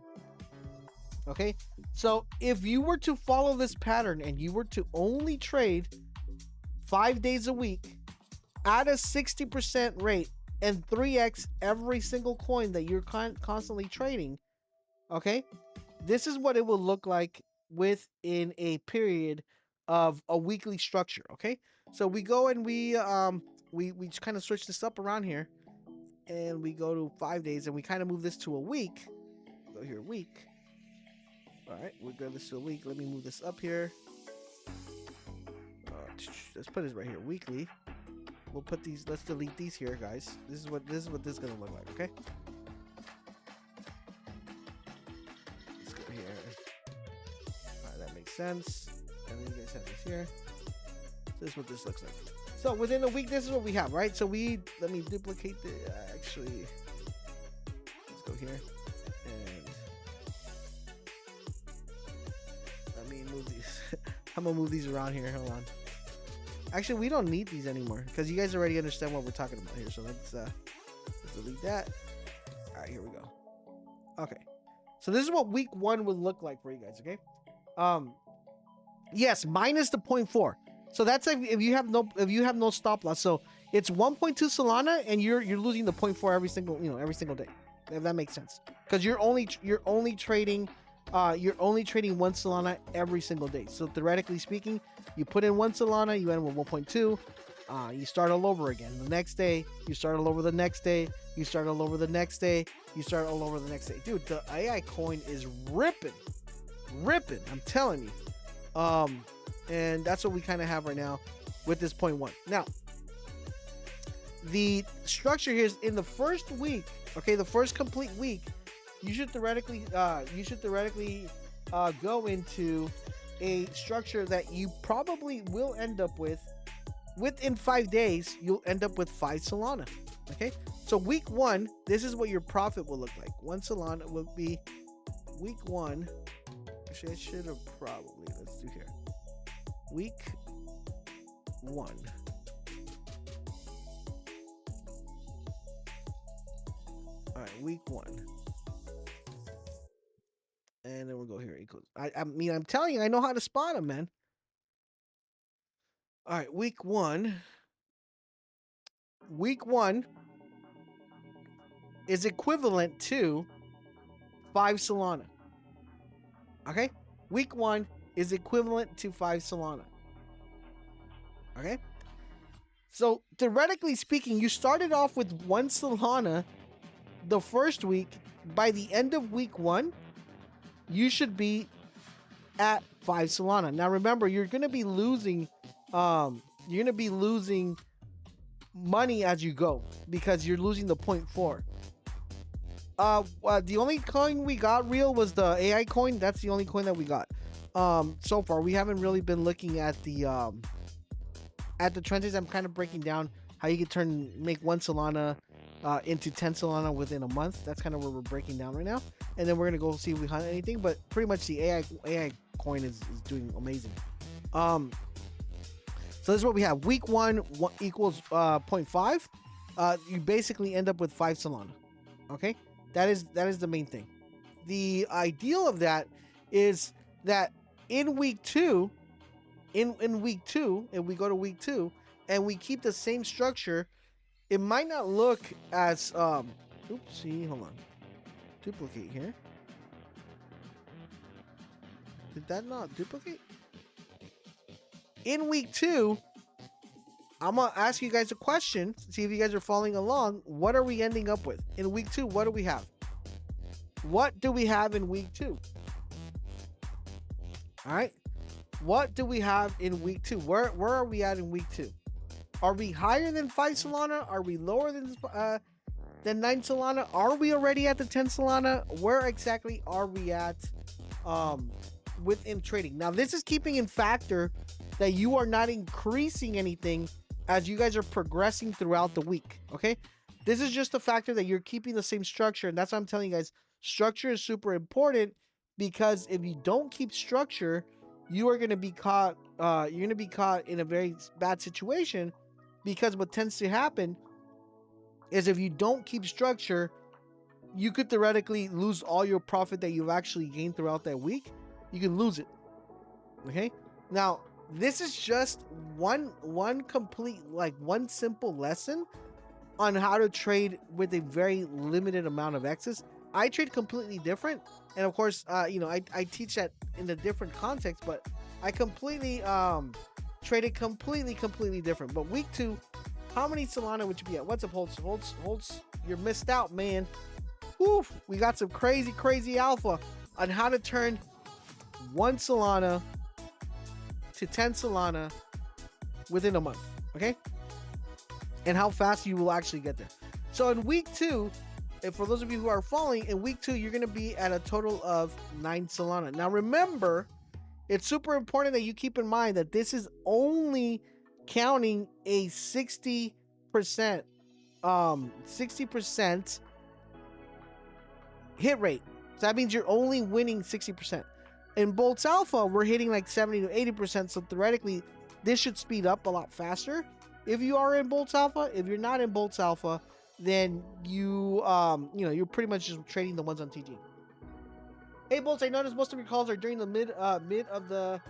Okay, so if you were to follow this pattern and you were to only trade 5 days a week at a 60% rate and 3x every single coin that you're constantly trading, okay, this is what it will look like within a period of a weekly structure. Okay, so we go and we just kind of switch this up around here, and we go to 5 days, and we kind of move this to a week. Go here, week. All right, we'll go this to a week. Let me move this up here. Let's put it right here, weekly. We'll put these, let's delete these here, guys. This is what this is gonna look like. Okay, let's go here. All right, that makes sense. And then you guys have this here. So this is what this looks like. So within a week, this is what we have, right? So let me duplicate the, actually, let's go here, and let me move these. I'm gonna move these around here. Hold on. Actually, we don't need these anymore because you guys already understand what we're talking about here. So let's delete that. All right, here we go. Okay, so this is what week 1 would look like for you guys. Okay, yes, minus the 0.4. So that's like if you have no stop loss. So it's 1.2 Solana, and you're losing the 0.4 every single day. If that makes sense, because you're only trading 1 Solana every single day. So theoretically speaking, you put in 1 Solana, you end with 1.2. You start all over again. The next day, you start all over the next day. You start all over the next day. You start all over the next day. Dude, the AI coin is ripping. I'm telling you. And that's what we kind of have right now with this 0.1. Now, the structure here is in the first week. Okay, the first complete week, you should theoretically go into a structure that you probably will end up with within 5 days. You'll end up with 5 Solana. Okay, so week 1, this is what your profit will look like. 1 Solana will be week 1. Actually, I should have probably, let's do here, week 1. All right, week 1. And then we'll go here, equals. I mean, I'm telling you, I know how to spot them, man. All right, week 1. Week 1 is equivalent to 5 Solana. Okay? Week 1 is equivalent to 5 Solana. Okay? So, theoretically speaking, you started off with 1 Solana the first week. By the end of week 1, you should be at 5 Solana. Now remember, you're gonna be losing money as you go because you're losing the 0.4. The only coin we got real was the AI coin. That's the only coin that we got. So far we haven't really been looking at the trends. I'm kind of breaking down how you can make 1 Solana into 10 Solana within a month. That's kind of where we're breaking down right now. And then we're gonna go see if we hunt anything. But pretty much the AI coin is doing amazing. So this is what we have. Week 1 equals 0.5. You basically end up with 5 Solana. Okay, that is the main thing. The ideal of that is that in week 2, in week 2, if we go to week 2 and we keep the same structure, it might not look as oopsie, hold on. Duplicate here. Did that not duplicate? In week 2, I'm gonna ask you guys a question, see if you guys are following along. What are we ending up with? In week 2, what do we have? What do we have in week 2? Alright. What do we have in week 2? Where are we at in week 2? Are we higher than 5 Solana? Are we lower than 9 Solana? Are we already at the 10 Solana? Where exactly are we at within trading? Now, this is keeping in factor that you are not increasing anything as you guys are progressing throughout the week, okay? This is just a factor that you're keeping the same structure, and that's what I'm telling you guys. Structure is super important because if you don't keep structure, you are going to be caught. You're going to be caught in a very bad situation, because what tends to happen is if you don't keep structure, you could theoretically lose all your profit that you've actually gained throughout that week. You can lose it. Okay. Now, this is just one complete, like one simple lesson on how to trade with a very limited amount of excess. I trade completely different. And of course, I teach that in a different context, but I completely traded completely different. But week 2, how many Solana would you be at? What's up, Boltz? You're missed out, man. Oof, we got some crazy alpha on how to turn 1 Solana to 10 Solana within a month, okay? And how fast you will actually get there. So in week 2, and for those of you who are following, in week 2, you're going to be at a total of 9 Solana. Now remember, it's super important that you keep in mind that this is only counting a 60% hit rate. So that means you're only winning 60%. In Boltz Alpha, we're hitting like 70 to 80%. So theoretically, this should speed up a lot faster if you are in Boltz Alpha. If you're not in Boltz Alpha, then you're pretty much just trading the ones on TG. Hey Boltz, I noticed most of your calls are during the middle of the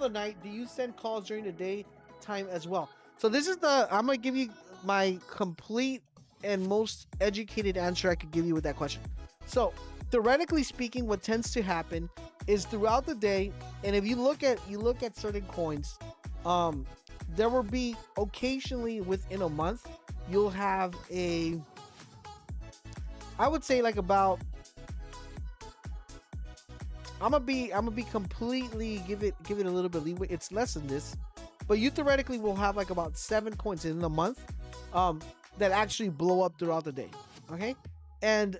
night. Do you send calls during the daytime as well? So this is I'm gonna give you my complete and most educated answer I could give you with that question. So theoretically speaking, what tends to happen is throughout the day, and if you look at certain coins, there will be occasionally within a month, you'll have I would say like about, I'm gonna be completely give it a little bit of leeway. It's less than this, but you theoretically will have like about 7 coins in a month that actually blow up throughout the day. Okay, and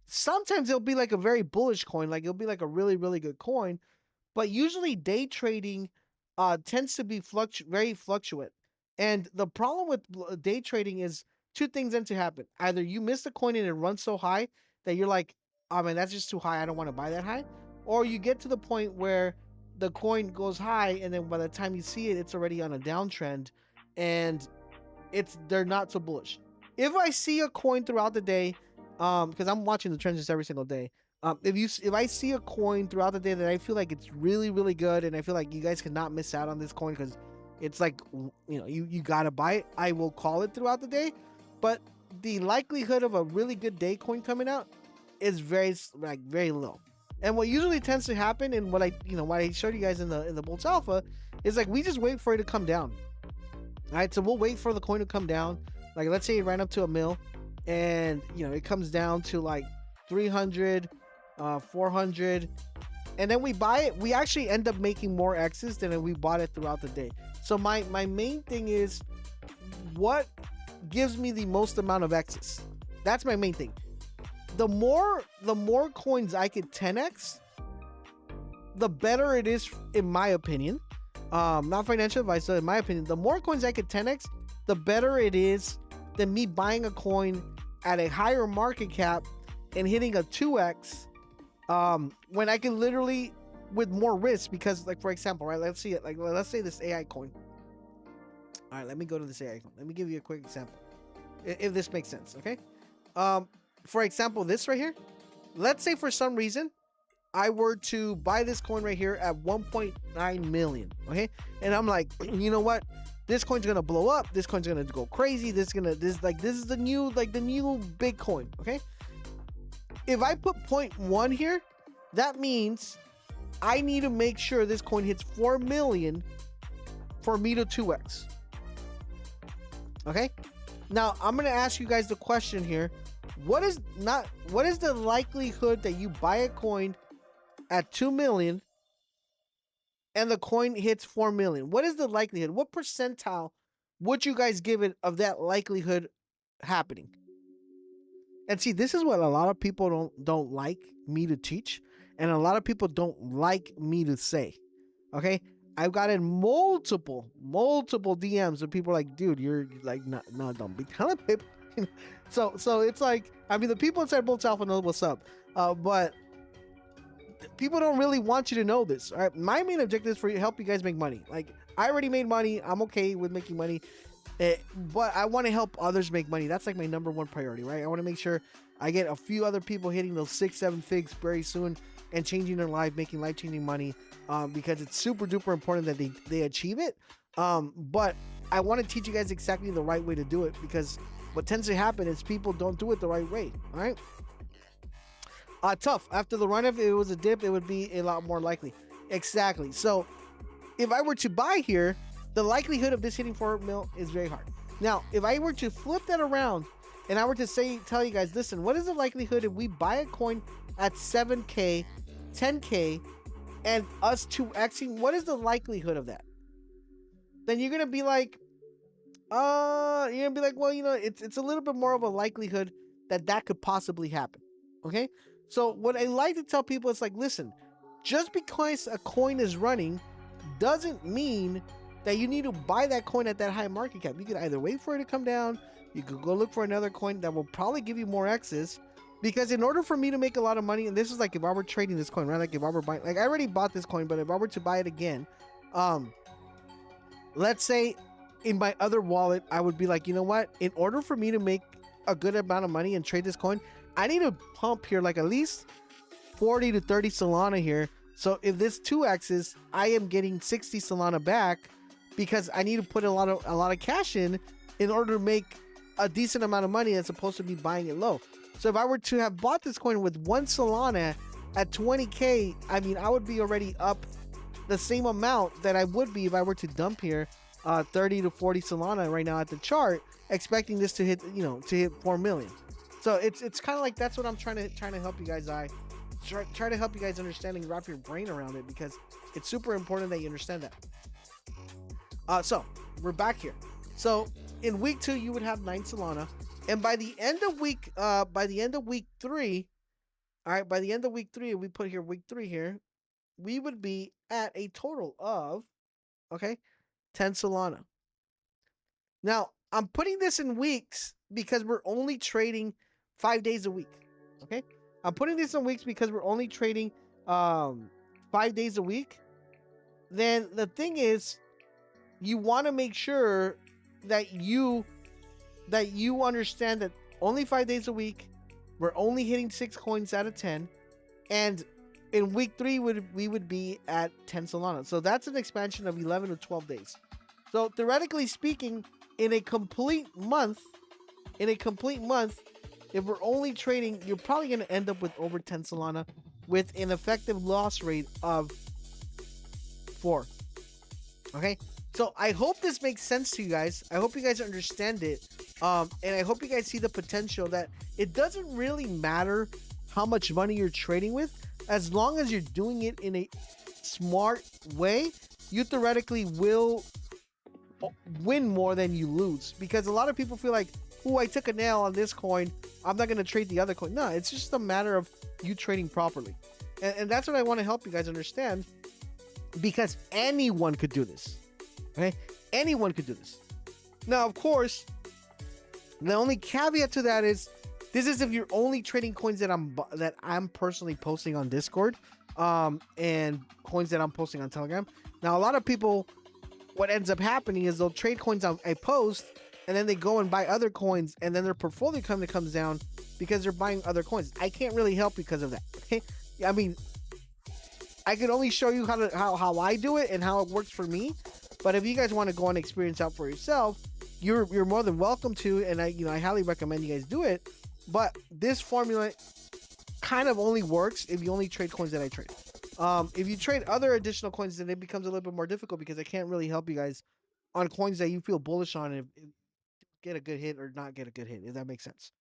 sometimes it'll be like a very bullish coin, like it'll be like a really good coin, but usually day trading tends to be very fluctuate. And the problem with day trading is 2 things tend to happen. Either you miss the coin and it runs so high that you're like, oh man, that's just too high, I don't want to buy that high. Or you get to the point where the coin goes high and then by the time you see it, it's already on a downtrend and they're not so bullish. If I see a coin throughout the day, because I'm watching the trends just every single day, if I see a coin throughout the day that I feel like it's really good and I feel like you guys cannot miss out on this coin because it's like, you gotta buy it, I will call it throughout the day. But the likelihood of a really good day coin coming out is very low. And what usually tends to happen, and what I showed you guys in the Boltz Alpha, is like we just wait for it to come down. All right, so we'll wait for the coin to come down. Like let's say it ran up to $1 mil, and it comes down to like 300, 400, and then we buy it. We actually end up making more X's than we bought it throughout the day. So my main thing is what gives me the most amount of X's. That's my main thing. The more coins I could 10x, the better it is, in my opinion. Not financial advice, so in my opinion, the more coins I could 10x, the better it is than me buying a coin at a higher market cap and hitting a 2x, when I can literally, with more risk, because, like, for example, right, let's see it, like, let's say this AI coin. All right, let me go to this AI coin. Let me give you a quick example, if this makes sense. Okay. For example, this right here, let's say for some reason I were to buy this coin right here at 1.9 million. Okay. And I'm like, you know what? This coin's going to blow up. This coin's going to go crazy. This is the new big coin. Okay. If I put 0.1 here, that means I need to make sure this coin hits 4 million for me to 2x. Okay. Now I'm going to ask you guys the question here. What is the likelihood that you buy a coin at 2 million and the coin hits 4 million? What is the likelihood? What percentile would you guys give it of that likelihood happening? And see, this is what a lot of people don't like me to teach, and a lot of people don't like me to say. Okay, I've gotten multiple DMs of people like, dude, you're like, no, don't be telling people. So it's like, I mean, the people inside Boltz Alpha know what's up, but people don't really want you to know this. All right, my main objective is for you to help you guys make money. Like, I already made money. I'm okay with making money. But I want to help others make money. That's like my number one priority, right? I want to make sure I get a few other people hitting those 6-7 figs very soon and changing their life, making life-changing money, because it's super duper important that they achieve it. But I want to teach you guys exactly the right way to do it, because what tends to happen is people don't do it the right way. All right. Tough. After the run, if it was a dip, it would be a lot more likely. Exactly. So if I were to buy here, the likelihood of this hitting 4 mil is very hard. Now, if I were to flip that around and I were to tell you guys, listen, what is the likelihood if we buy a coin at 7K, 10K, and us 2xing, what is the likelihood of that? Then you're going to be like, well, you know, it's a little bit more of a likelihood that could possibly happen. Okay. So what I like to tell people is like, listen, just because a coin is running doesn't mean that you need to buy that coin at that high market cap. You could either wait for it to come down, you could go look for another coin that will probably give you more X's, because in order for me to make a lot of money, and this is like if I were trading this coin, right? Like if I were buying, like I already bought this coin, but if I were to buy it again, let's say in my other wallet, I would be like, you know what? In order for me to make a good amount of money and trade this coin, I need to pump here like at least 40 to 30 Solana here. So if this 2x's, I am getting 60 Solana back, because I need to put a lot of cash in order to make a decent amount of money as opposed to me buying it low. So if I were to have bought this coin with 1 Solana at 20K, I mean, I would be already up the same amount that I would be if I were to dump here 30 to 40 Solana right now at the chart, expecting this to hit, you know, to hit 4 million. So it's kind of like, that's what I'm trying to help you guys. Try to help you guys understand and wrap your brain around it, because it's super important that you understand that. So we're back here. So in week 2, you would have 9 Solana, and by the end of week 3, all right, by the end of week 3, we put here week 3 here, we would be at a total of, okay, 10 Solana. Now I'm putting this in weeks because we're only trading 5 days a week. Okay, I'm putting this in weeks because we're only trading 5 days a week. Then the thing is, you want to make sure that you understand that only 5 days a week, we're only hitting 6 coins out of 10, and in week 3 we would be at 10 Solana. So that's an expansion of 11 to 12 days. So theoretically speaking, in a complete month, if we're only trading, you're probably going to end up with over 10 Solana with an effective loss rate of 4. Okay, so I hope this makes sense to you guys. I hope you guys understand it, and I hope you guys see the potential that it doesn't really matter how much money you're trading with, as long as you're doing it in a smart way, you theoretically will win more than you lose. Because a lot of people feel like, oh, I took a nail on this coin, I'm not going to trade the other coin. No, it's just a matter of you trading properly. And that's what I want to help you guys understand, because anyone could do this. Okay? Anyone could do this. Now, of course, the only caveat to that is, this is if you're only trading coins that I'm personally posting on Discord, and coins that I'm posting on Telegram. Now, a lot of people, what ends up happening is they'll trade coins I post, and then they go and buy other coins, and then their portfolio comes down because they're buying other coins. I can't really help because of that. Okay? I mean, I can only show you how I do it and how it works for me. But if you guys want to go and experience out for yourself, you're more than welcome to, and I highly recommend you guys do it. But this formula kind of only works if you only trade coins that I trade. If you trade other additional coins, then it becomes a little bit more difficult, because I can't really help you guys on coins that you feel bullish on, if get a good hit or not get a good hit, if that makes sense.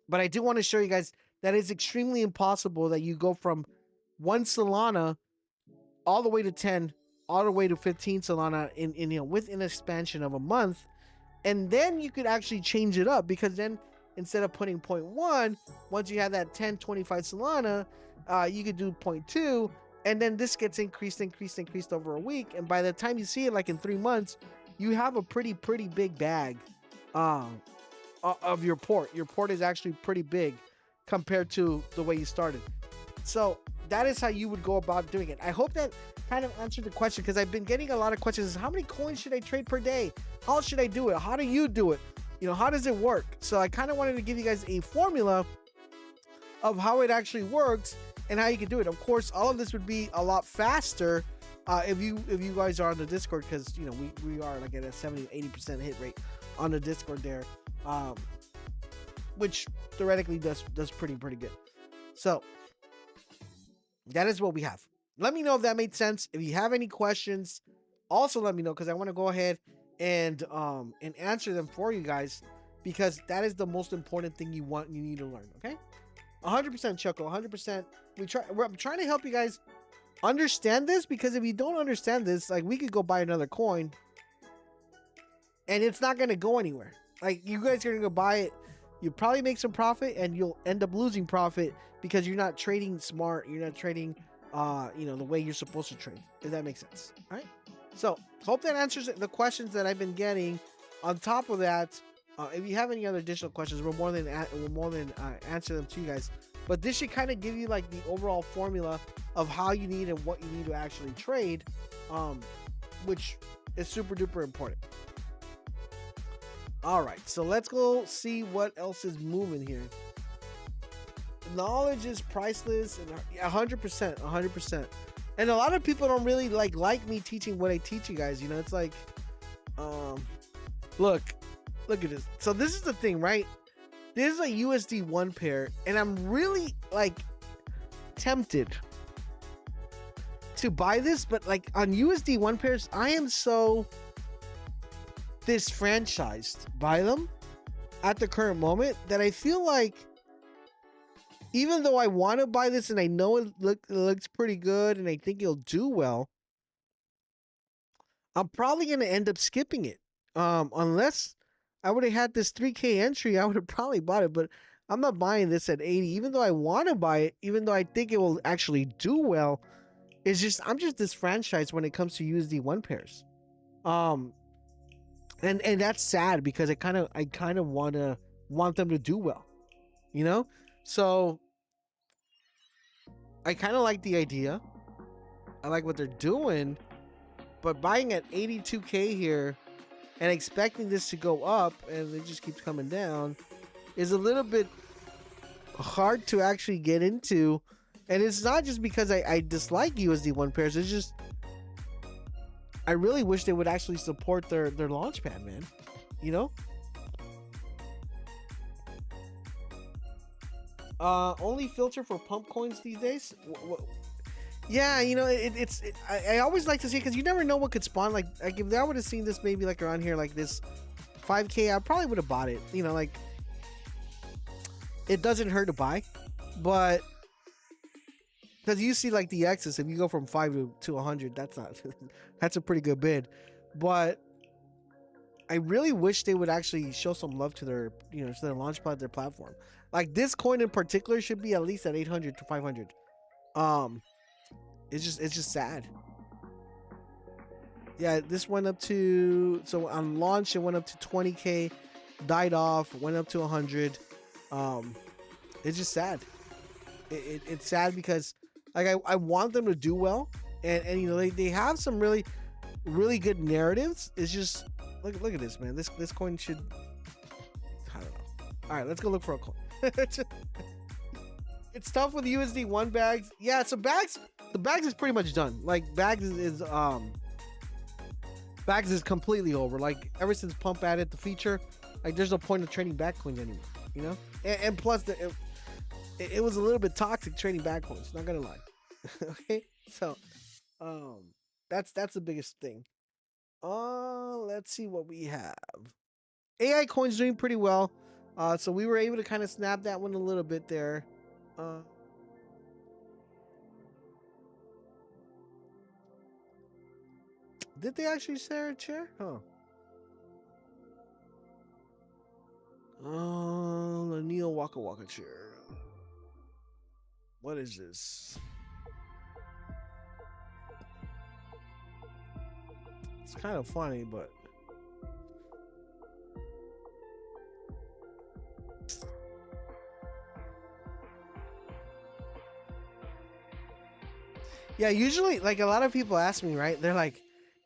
But I do want to show you guys that it's extremely impossible that you go from 1 Solana all the way to 10, all the way to 15 Solana in within an expansion of a month. And then you could actually change it up, because then instead of putting 0.1, once you have that 10, 25 Solana, you could do 0.2, and then this gets increased over a week. And by the time you see it, like in 3 months, you have a pretty big bag of your port. Your port is actually pretty big compared to the way you started. So that is how you would go about doing it. I hope that kind of answered the question, because I've been getting a lot of questions. How many coins should I trade per day? How should I do it? How do you do it? How does it work? So I kind of wanted to give you guys a formula of how it actually works and how you can do it. Of course, all of this would be a lot faster if you guys are on the Discord, because we are like at a 70-80% hit rate on the Discord there, which theoretically does pretty good. So that is what we have. Let me know if that made sense. If you have any questions, also let me know, because I want to go ahead and answer them for you guys, because that is the most important thing you need to learn. Okay, 100% Choco, 100%. I'm trying to help you guys understand this, because if you don't understand this, like, we could go buy another coin and it's not going to go anywhere. Like, you guys are going to go buy it, you probably make some profit, and you'll end up losing profit because you're not trading smart. You're not trading the way you're supposed to trade, if that makes sense. All right, so hope that answers the questions that I've been getting. On top of that, if you have any other additional questions, we'll more than answer them to you guys. But this should kind of give you like the overall formula of how you need and what you need to actually trade, which is super duper important. All right, so let's go see what else is moving here. Knowledge is priceless, and 100%. And a lot of people don't really like me teaching what I teach you guys. It's like, look at this. So this is the thing, right? This is a USD 1 pair, and I'm really tempted to buy this, but on USD 1 pairs, I am so disfranchised by them at the current moment that I feel like, even though I want to buy this and I know it looks pretty good and I think it'll do well, I'm probably going to end up skipping it. Unless I would have had this 3K entry, I would have probably bought it, but I'm not buying this at 80, even though I want to buy it, even though I think it will actually do well. It's just, I'm just disfranchised when it comes to USD 1 pairs. And that's sad, because I kind of want them to do well, So I kind of like the idea. I like what they're doing, but buying at 82K here and expecting this to go up and it just keeps coming down is a little bit hard to actually get into. And it's not just because I dislike USD 1 pairs. It's just, I really wish they would actually support their launchpad, man. Only filter for pump coins these days. Yeah, I always like to see, because you never know what could spawn. Like if I would have seen this maybe around here, like this 5K, I probably would have bought it. It doesn't hurt to buy, but because you see like the X's, if you go from 5 to 100, that's not that's a pretty good bid. But I really wish they would actually show some love to their, to their launchpad, their platform. Like this coin in particular should be at least at 800 to 500. It's just sad. Yeah, this went up to, so on launch it went up to 20K, died off, went up to 100. It's just sad. It's sad because like I want them to do well, and they have some really good narratives. It's just look at this, man. This coin should, I don't know. All right, let's go look for a coin. It's tough with USD 1 bags. Yeah, so the bags is pretty much done. Like bags is completely over. Like ever since Pump added the feature, like there's no point of trading back coins anymore. And plus it was a little bit toxic trading back coins. Not gonna lie. Okay, so that's the biggest thing. Let's see what we have. AI coins doing pretty well. So we were able to kind of snap that one a little bit there. Did they actually share a chair? Huh. The Neo Waka Waka chair. What is this? It's kind of funny, but yeah, usually like a lot of people ask me, right? They're like,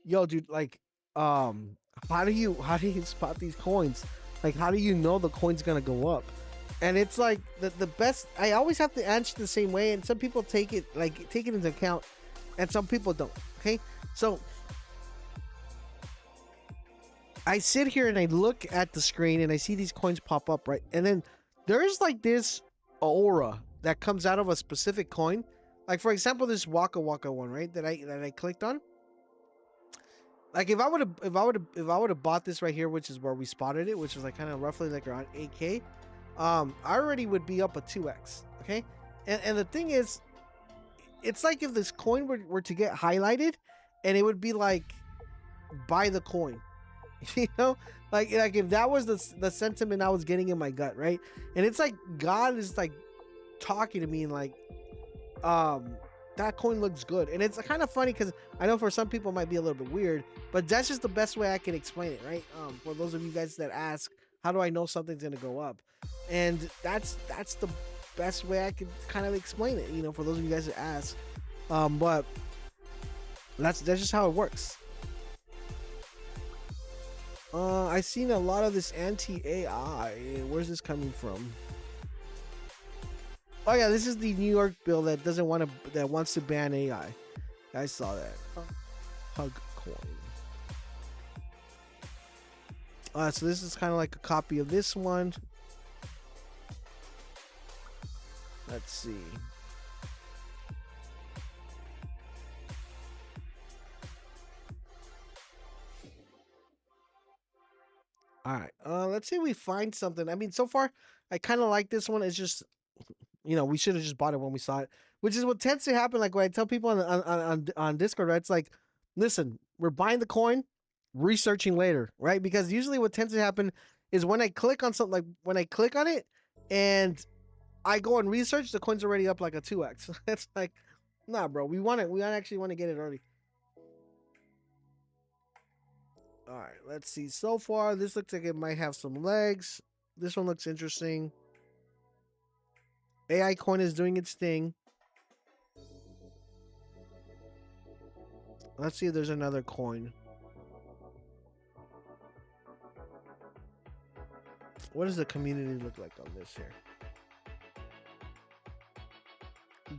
"Yo, dude, like, how do you spot these coins? Like, how do you know the coin's gonna go up?" And it's like the best. I always have to answer the same way, and some people take it into account, and some people don't. Okay, so I sit here and I look at the screen and I see these coins pop up, right? And then there's like this aura that comes out of a specific coin. Like for example, this Waka Waka one, right? That I clicked on. Like if I would have bought this right here, which is where we spotted it, which is like kind of roughly like around 8K, I already would be up a 2x. Okay, and the thing is, it's like if this coin were to get highlighted, and it would be like buy the coin. Like if that was the sentiment I was getting in my gut, right? And it's like God is like talking to me and like that coin looks good. And it's kind of funny because I know for some people it might be a little bit weird, but that's just the best way I can explain it, right? For those of you guys that ask, how do I know something's gonna go up? And that's the best way I can kind of explain it, for those of you guys that ask. But that's just how it works. I've seen a lot of this anti-AI. Where's this coming from? Oh yeah, this is the New York bill that wants to ban AI. I saw that. Hug coin. So this is kind of like a copy of this one. Let's see. All right. Let's see if we find something. I mean, so far, I kind of like this one. It's just, we should have just bought it when we saw it, which is what tends to happen. Like when I tell people on Discord, right? It's like, listen, we're buying the coin, researching later, right? Because usually what tends to happen is when I click on something, like when I click on it and I go and research, the coin's already up like a 2x. It's like, nah, bro, we actually want to get it early. All right, let's see. So far, this looks like it might have some legs. This one looks interesting. AI coin is doing its thing. Let's see if there's another coin. What does the community look like on this here?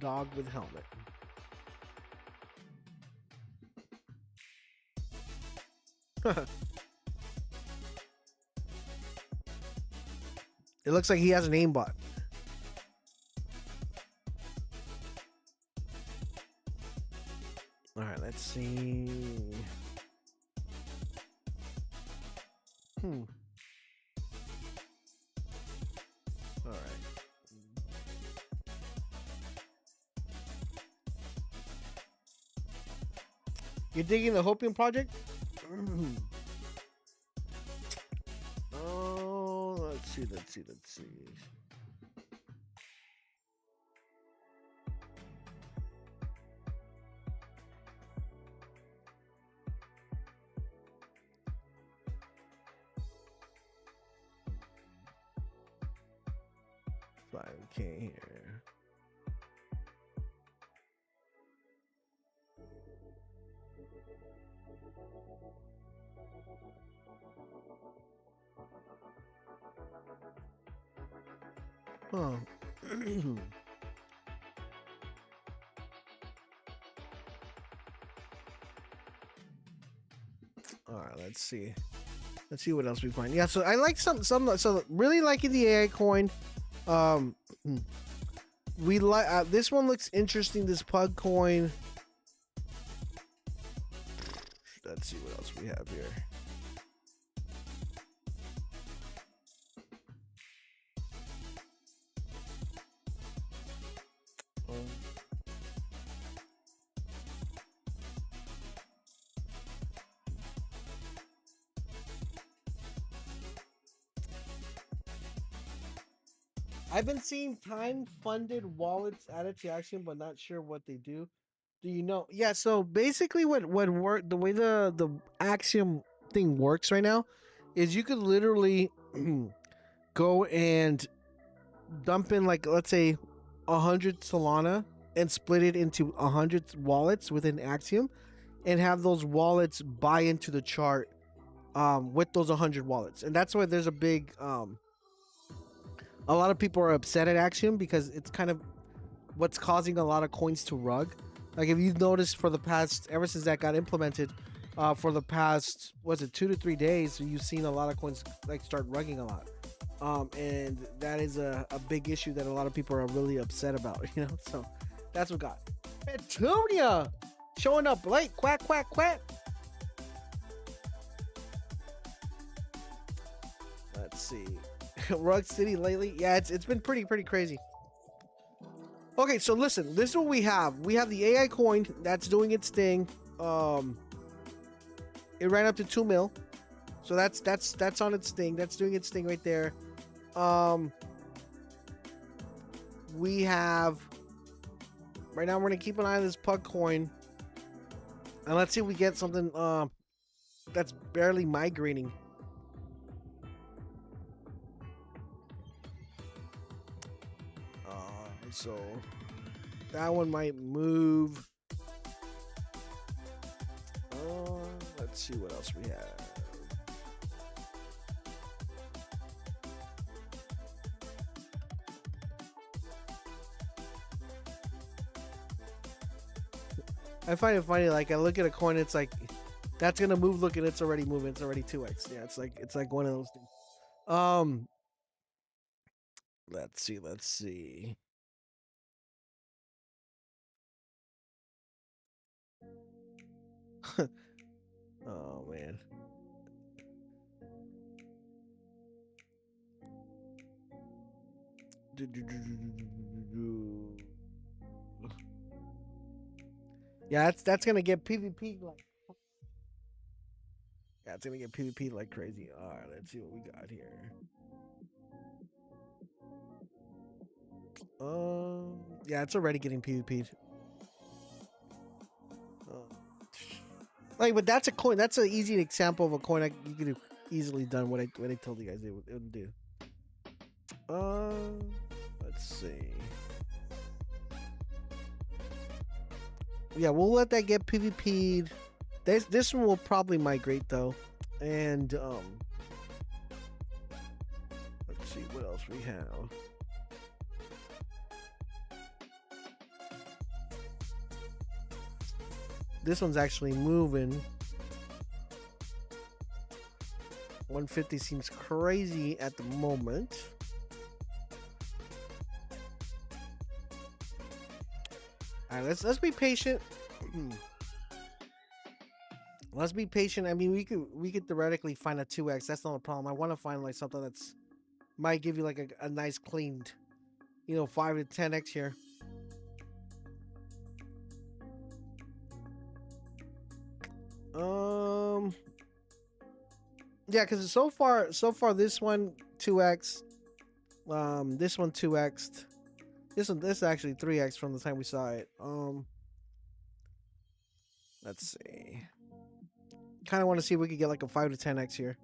Dog with helmet. It looks like he has an aimbot. All right, let's see. All right. You're digging the Hopium project? Oh, let's see. $5K here. Huh. All right, let's see. Let's see what else we find. Yeah, so I like some so really liking the AI coin. Um we like this one looks interesting, this pug coin. Let's see what else we have here. I've been seeing time-funded wallets added to Axiom, but not sure what they do. Do you know? Yeah. So basically, what work the way the Axiom thing works right now is you could literally go and dump in, like, let's say 100 Solana and split it into 100 wallets within Axiom, and have those wallets buy into the chart with those 100 wallets, and that's why there's a big a lot of people are upset at Axiom because it's kind of what's causing a lot of coins to rug. Like, if you've noticed, for the past, ever since that got implemented, for the past, was it 2 to 3 days, you've seen a lot of coins like start rugging a lot. And that is a big issue that a lot of people are really upset about, you know? So that's what got. Petunia showing up late. Quack, quack, quack. Let's see. Rug City lately. Yeah, it's been pretty crazy. Okay, so listen, this is what we have. We have the AI coin that's doing its thing. It ran up to 2 mil. So that's on its thing. That's doing its thing right there. We have, right now we're gonna keep an eye on this pug coin. And let's see if we get something that's barely migrating. So that one might move. Let's see what else we have. I find it funny, like, I look at a coin, it's like, that's gonna move, look, and it's already moving, it's already 2x. Yeah, it's like one of those things. Let's see. Oh man. Yeah, that's gonna get PvP like. Yeah, it's gonna get PvP like crazy. All right, let's see what we got here. Yeah, it's already getting PvP'd. Like, but that's a coin. That's an easy example of a coin you could have easily done what I told you guys it would do. Let's see. Yeah, we'll let that get PvP'd. This one will probably migrate though, and let's see what else we have. This one's actually moving. 150 seems crazy at the moment. All right, let's be patient. Let's be patient. I mean, we could theoretically find a 2x. That's not a problem. I want to find like something that's might give you like a nice cleaned, 5 to 10x here. Yeah, because so far this one 2x, this one 2x, this is actually 3x from the time we saw it. Let's see. Kind of want to see if we could get like a 5 to 10x here.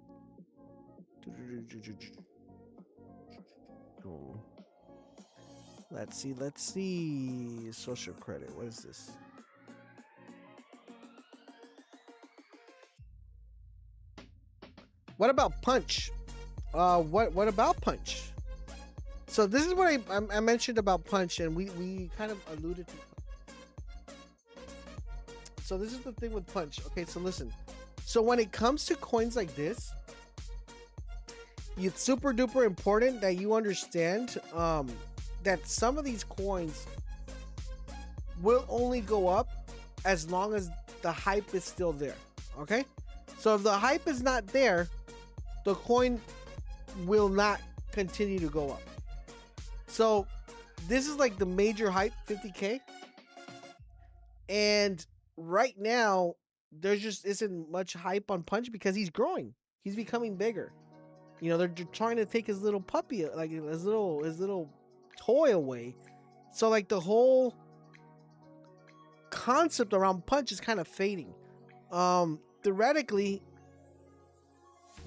Let's see. Social credit. What is this? What about Punch? What about Punch? So this is what I mentioned about Punch, and we kind of alluded to. So this is the thing with Punch. Okay, so listen. So when it comes to coins like this, it's super duper important that you understand that some of these coins will only go up as long as the hype is still there. Okay, so if the hype is not there, the coin will not continue to go up. So this is like the major hype, 50K, and right now there just isn't much hype on Punch because he's growing, he's becoming bigger. You know, they're trying to take his little puppy, like his little toy away. So like the whole concept around Punch is kind of fading. Theoretically,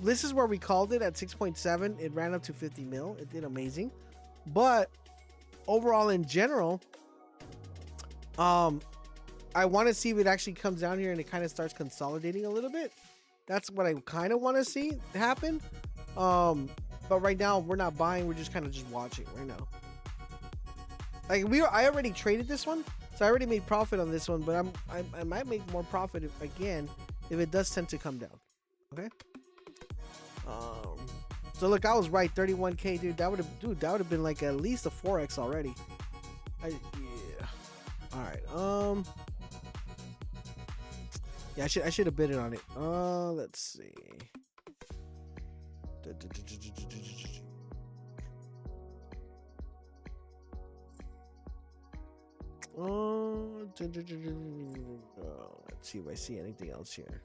this is where we called it at 6.7. It ran up to 50 mil. It did amazing. But overall, in general, I want to see if it actually comes down here and it kind of starts consolidating a little bit. That's what I kind of want to see happen. But right now we're not buying. We're just kind of just watching right now. Like I already traded this one, so I already made profit on this one. But I might make more profit if it does tend to come down. Okay. So look, I was right. 31K, dude. That would have been like at least a 4x already. Yeah. All right. Yeah, I should have bid it on it. Let's see. Let's see if I see anything else here.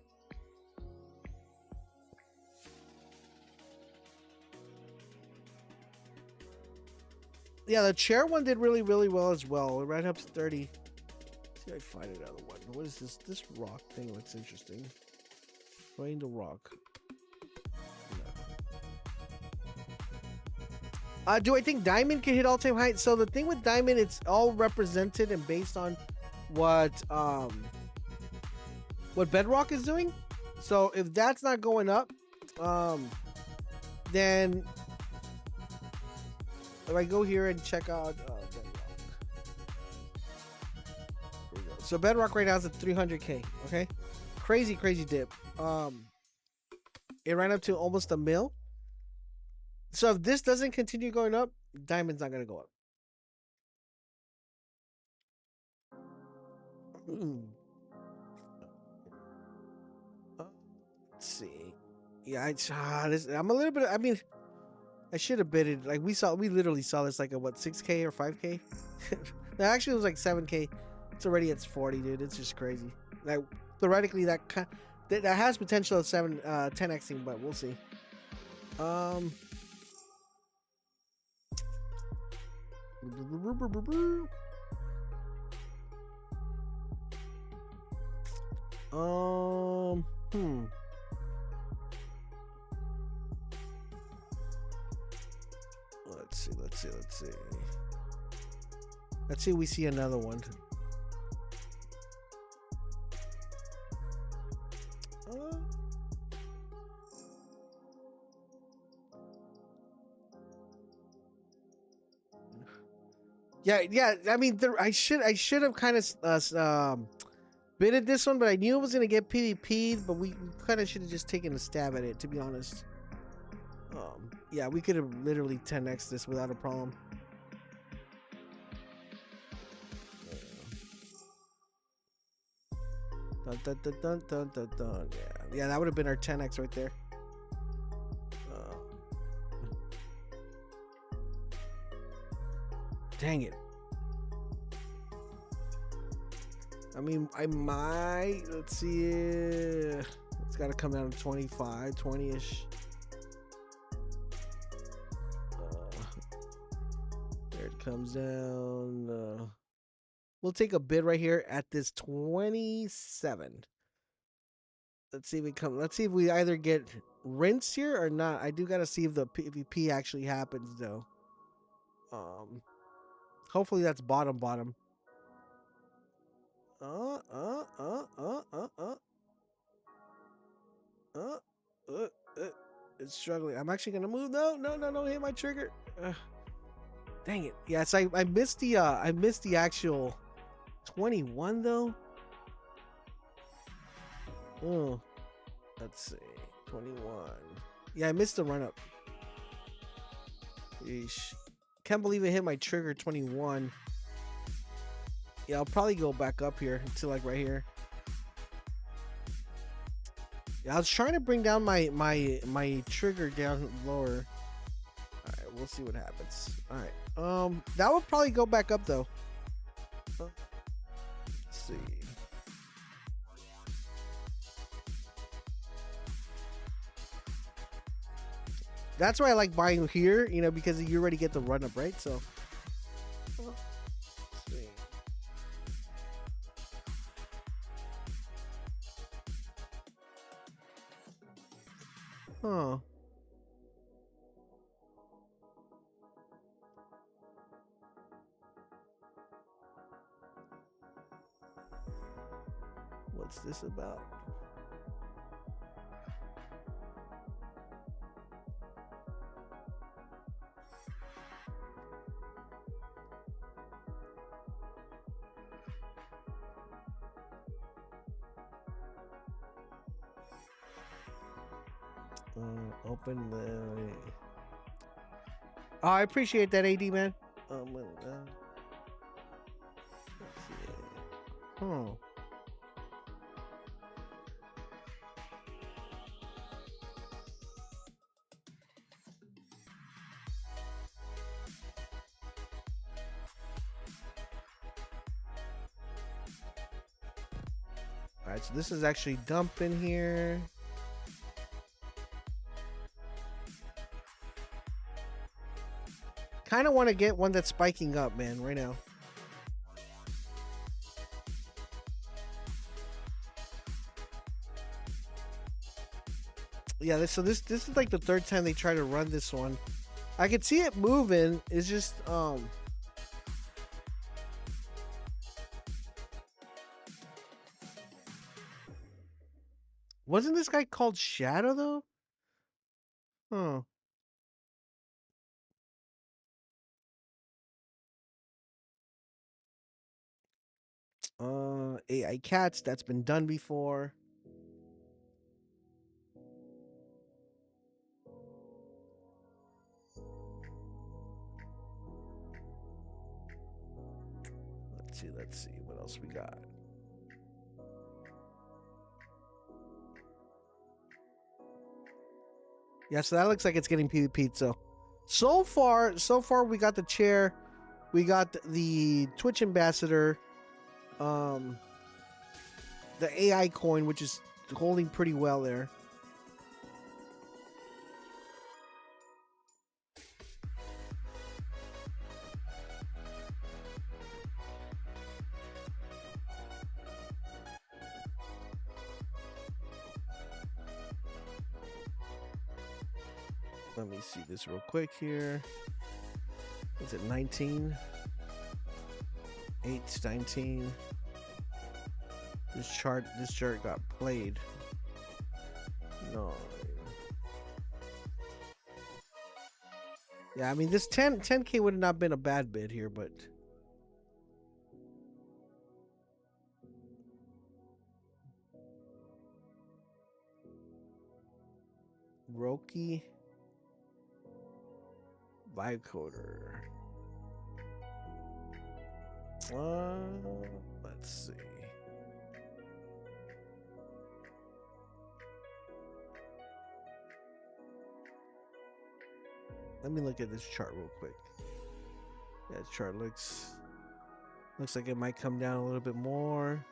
Yeah, the chair one did really, really well as well. It ran up to 30. Let's see if I find another one. What is this? This rock thing looks interesting. Find the rock. No. Do I think Diamond can hit all-time height? So the thing with Diamond, it's all represented and based on what Bedrock is doing. So if that's not going up, then if I go here and check out Bedrock. Here we go. So Bedrock right now is at 300K. Okay, crazy dip. It ran up to almost a mil. So if this doesn't continue going up, Diamond's not gonna go up. Let's see. Yeah, I'm a little bit. I mean, I should have bidded. Like we literally saw this like a what 6K or 5K. That actually was like 7K. It's already at 40, dude. It's just crazy. Like theoretically, that has potential of 10xing, but we'll see. Let's see. Let's see if we see another one. Yeah. I mean, I should have kind of bidded this one, but I knew it was gonna get PvP'd, but we kind of should have just taken a stab at it, to be honest. Yeah, we could have literally 10x this without a problem. Dun. Yeah, that would have been our 10x right there. Dang it. I mean, I might. Let's see. It's got to come down to 25, 20-ish. There it comes down. We'll take a bid right here at this 27. Let's see if it comes. Let's see if we either get rinse here or not. I do gotta see if the PvP actually happens though. Hopefully that's bottom. Uh, uh, uh, uh, uh, uh, uh, uh, uh. It's struggling. I'm actually gonna move. No, don't hit my trigger. Dang it. Yes, I missed the actual 21 though. Oh, let's see. 21. Yeah, I missed the run up. Yeesh. Can't believe it hit my trigger 21. Yeah, I'll probably go back up here to like right here. Yeah, I was trying to bring down my trigger down lower. Alright, we'll see what happens. Alright. That would probably go back up though. Let's see. That's why I like buying here, you know, because you already get the run up, right? So let's see. Huh. What's this about? Open the. Oh, I appreciate that, AD man. Let's see. Oh. All right, so this is actually dumping here. Kind of want to get one that's spiking up, man, right now. Yeah, so this is like the third time they try to run this one. I could see it moving. It's just wasn't this guy called Shadow though? Huh. AI cats, that's been done before. Let's see what else we got. Yeah, so that looks like it's getting PvP'd. So far we got the chair, we got the Twitch ambassador, the AI coin, which is holding pretty well there. Let me see this real quick here. Is it 19? 8 to 19. This chart got played. No. Yeah, I mean this 10K would have not been a bad bid here, but Roki Vicoder. Let's see. Let me look at this chart real quick. Yeah, this chart looks like it might come down a little bit more.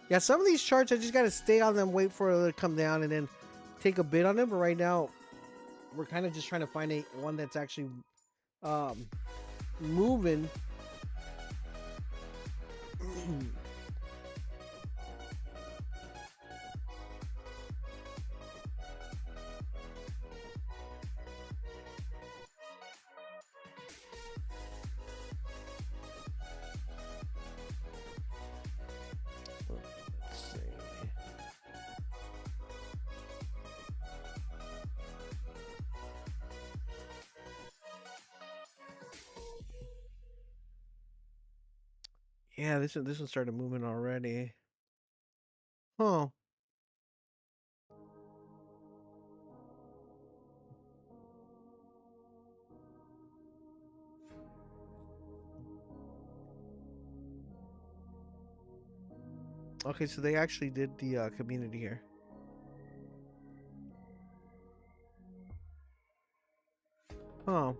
Yeah, some of these charts I just gotta stay on them, wait for it to come down, and then take a bid on them. But right now, we're kind of just trying to find one that's actually um, moving. Let's see. Yeah, this one started moving already. Huh. Okay, so they actually did the community here. Huh.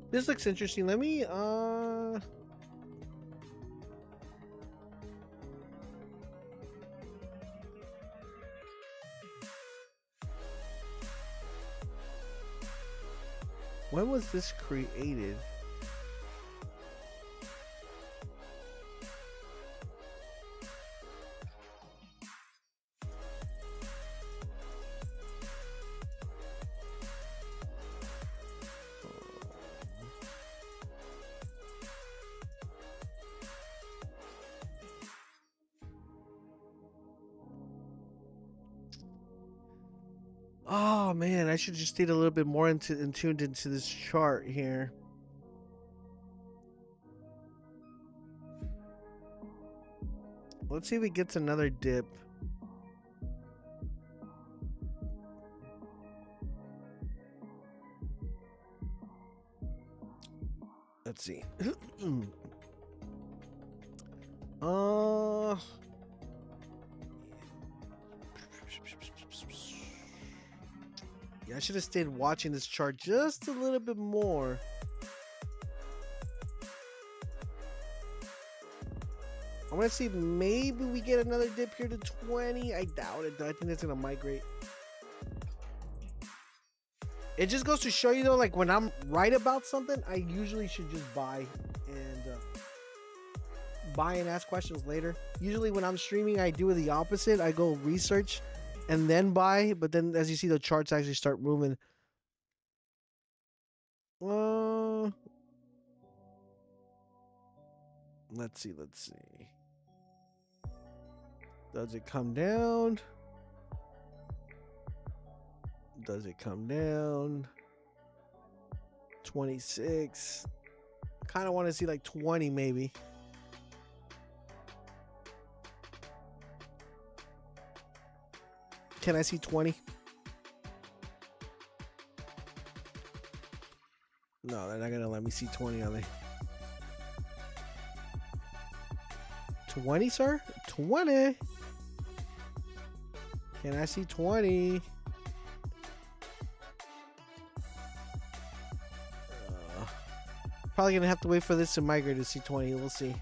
This looks interesting. Let me when was this created? Oh man, I should just stayed a little bit more tuned into this chart here. Let's see if it gets another dip. Let's see. Yeah, I should have stayed watching this chart just a little bit more. I want to see if maybe we get another dip here to 20. I doubt it, though. I think it's going to migrate. It just goes to show you, though, like when I'm right about something, I usually should just buy and ask questions later. Usually when I'm streaming, I do the opposite. I go research and then buy. But then as you see, the charts actually start moving. Let's see. Does it come down? Does it come down? 26. Kind of want to see like 20 maybe. Can I see 20? No, they're not gonna let me see 20, are they? 20, sir? 20. Can I see 20? Probably gonna have to wait for this to migrate to see 20. We'll see.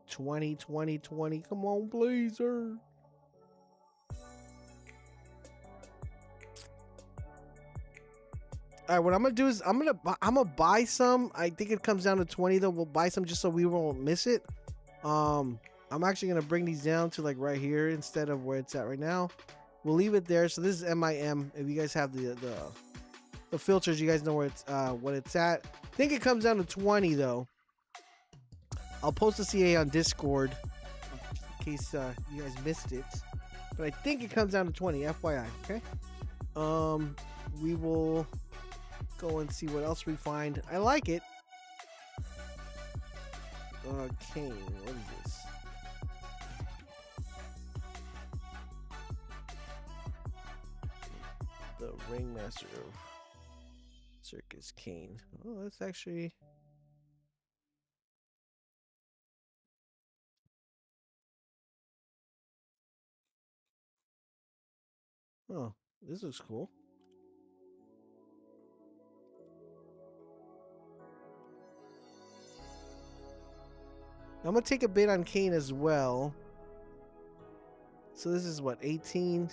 $20, $20, $20. Come on, please, sir. All right, what I'm gonna do is I'm gonna buy some. I think it comes down to 20 though. We'll buy some just so we won't miss it. I'm actually gonna bring these down to like right here instead of where it's at right now. We'll leave it there. So this is MIM. If you guys have the filters, you guys know where it's what it's at. I think it comes down to 20 though. I'll post the CA on Discord in case you guys missed it. But I think it comes down to 20, FYI. Okay. We will go and see what else we find. I like it. Kane, what is this? The Ringmaster of Circus Kane. Oh, that's actually Oh, this looks cool. I'm gonna take a bid on Kane as well. So this is what, 18?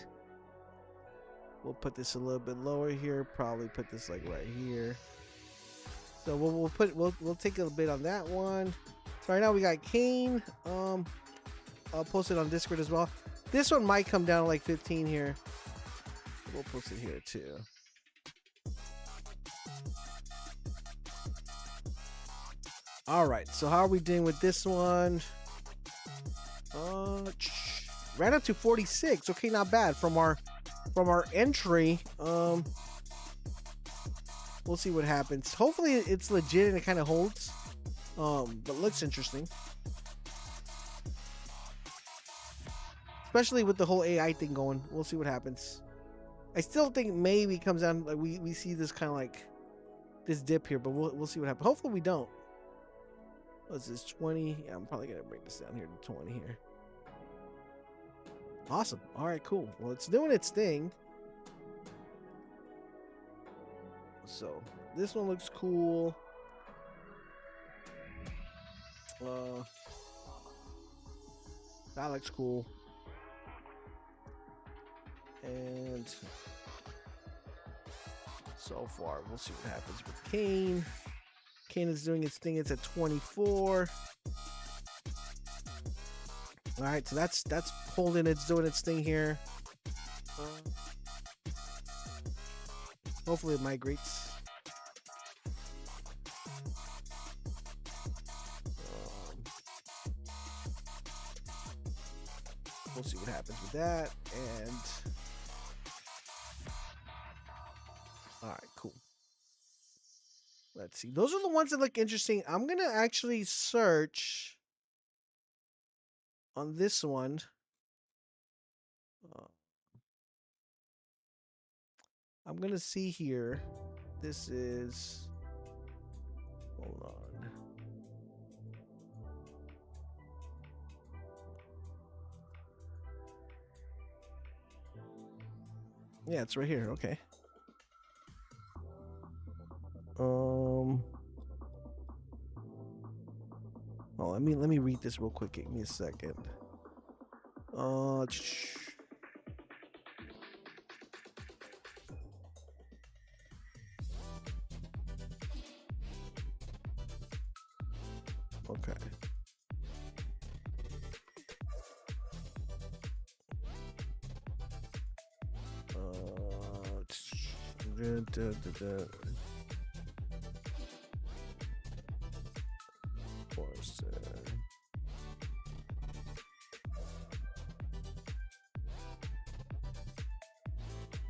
We'll put this a little bit lower here. Probably put this like right here. So we'll take a bid on that one. So right now we got Kane. I'll post it on Discord as well. This one might come down to like 15 here. We'll post it here too. All right, so how are we doing with this one? Ran up to 46. Okay, not bad from our entry. We'll see what happens. Hopefully it's legit and it kind of holds. But looks interesting. Especially with the whole AI thing going. We'll see what happens. I still think maybe comes down like we see this kind of like this dip here, but we'll see what happens. Hopefully we don't. What's this, 20? Yeah, I'm probably gonna break this down here to 20 here. Awesome. All right, cool. Well, it's doing its thing. So this one looks cool. That looks cool. And so far, we'll see what happens with Kane. Kane is doing its thing. It's at 24. All right, so that's holding. It's doing its thing here. Hopefully it migrates. We'll see what happens with that. And all right, cool. Let's see. Those are the ones that look interesting. I'm gonna actually search on this one. I'm gonna see here. This is. Hold on. Yeah, it's right here. Okay. Oh, let me read this real quick. Give me a second. Okay.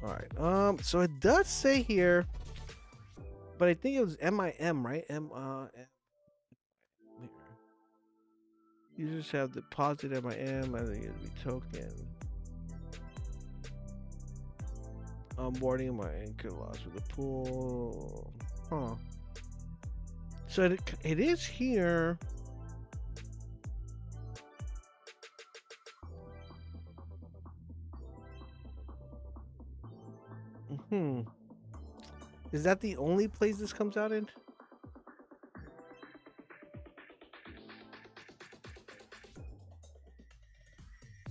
All right. So it does say here, but I think it was MIM, right? Users have deposited MIM. I think it'd be token. Onboarding my anchor loss with the pool. Huh. So it is here. Is that the only place this comes out in?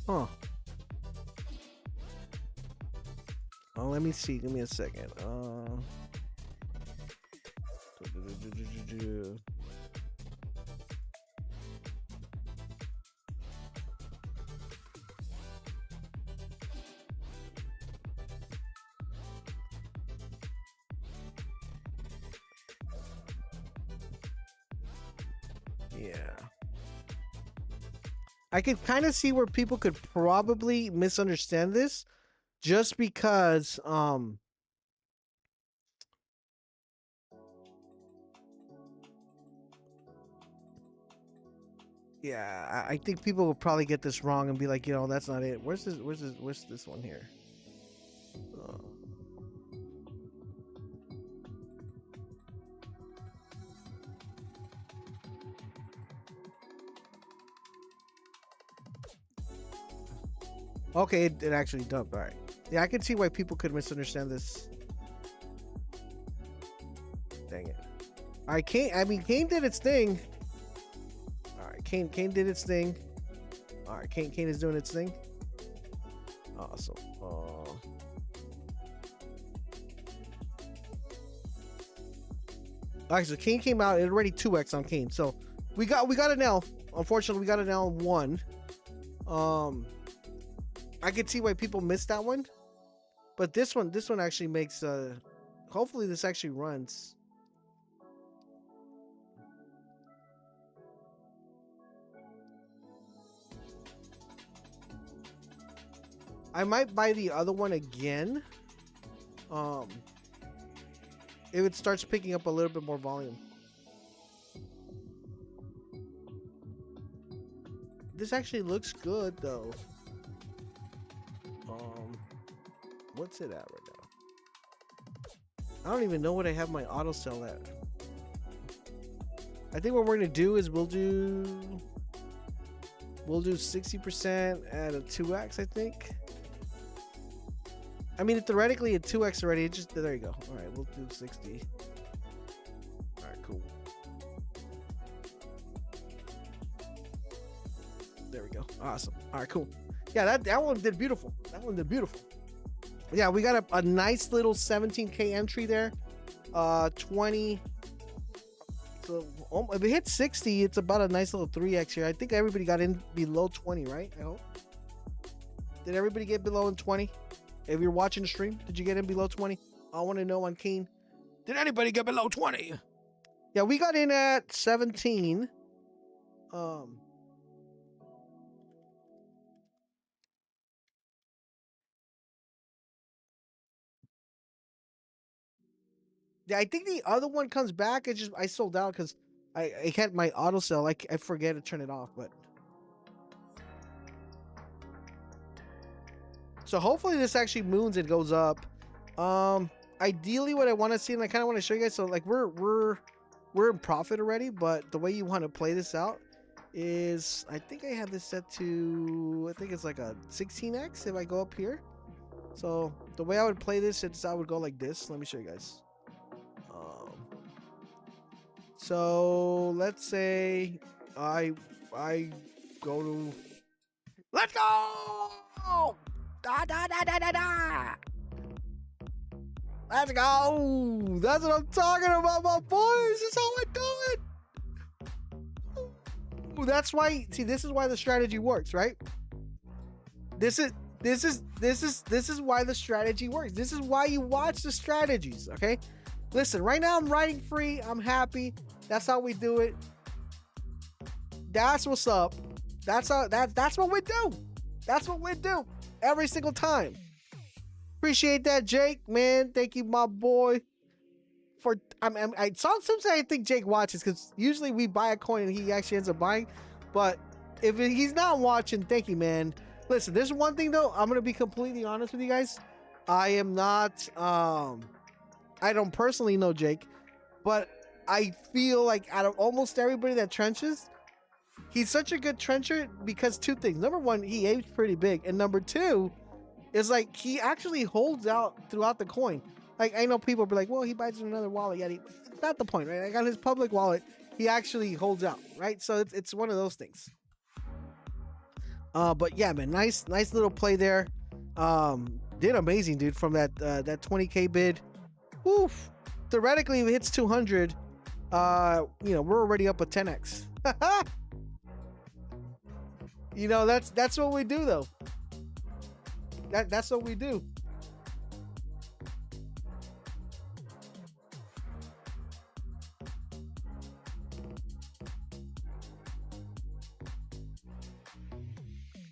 Huh. Oh, let me see. Give me a second. Yeah. I could kind of see where people could probably misunderstand this just because yeah, I think people will probably get this wrong and be like, that's not it. Where's this one here? Okay, it actually dumped. All right. Yeah, I can see why people could misunderstand this. Dang it. All right, Kane. I mean, Kane did its thing. All right, Kane did its thing. All right, Kane is doing its thing. Awesome. All right, so Kane came out. It already 2x on Kane. So we got an L. Unfortunately, we got an L 1. I could see why people missed that one. But this one actually makes hopefully this actually runs. I might buy the other one again. If it starts picking up a little bit more volume. This actually looks good though. What's it at right now? I don't even know what I have my auto sell at. I think what we're gonna do is we'll do 60% at a 2x, I think. I mean, theoretically, a 2x already. It just there you go. All right, we'll do 60. All right, cool. There we go. Awesome. All right, cool. Yeah, that one did beautiful. That one did beautiful. Yeah, we got a nice little 17K entry there. 20. So if it hits 60, it's about a nice little 3x here. I think everybody got in below 20, right? I hope. Did everybody get below in 20? If you're watching the stream, did you get in below 20? I want to know on Kane. Did anybody get below 20? Yeah, we got in at 17. Yeah, I think the other one comes back. It's just I sold out because I had my auto sell. I forget to turn it off, but so hopefully this actually moons and goes up. Ideally, what I want to see, and I kind of want to show you guys. So like we're in profit already, but the way you want to play this out is I think I have this set to I think it's like a 16x if I go up here. So the way I would play this is I would go like this. Let me show you guys. So let's say I go to let's go da da da da da da. Let's go. That's what I'm talking about, my boys. This is how I do it. That's why. See, this is why the strategy works, right? This is why the strategy works. This is why you watch the strategies. Okay. Listen, right now I'm riding free. I'm happy. That's how we do it. That's what's up. That's what we do. That's what we do every single time. Appreciate that, Jake, man. Thank you, my boy. Sometimes I think Jake watches because usually we buy a coin and he actually ends up buying. But if he's not watching, thank you, man. Listen, there's one thing though. I'm gonna be completely honest with you guys. I am not. I don't personally know Jake, but I feel like out of almost everybody that trenches, he's such a good trencher because two things. Number one, he aims pretty big, and number two is like he actually holds out throughout the coin. Like I know people be like, well, he buys another wallet. Yeah, it's not the point, right? I got his public wallet. He actually holds out, right? So it's one of those things. But yeah, man, nice little play there. Did amazing, dude, from that 20K bid. Oof. Theoretically, if it hits 200, we're already up a 10x. That's what we do, though. That's what we do.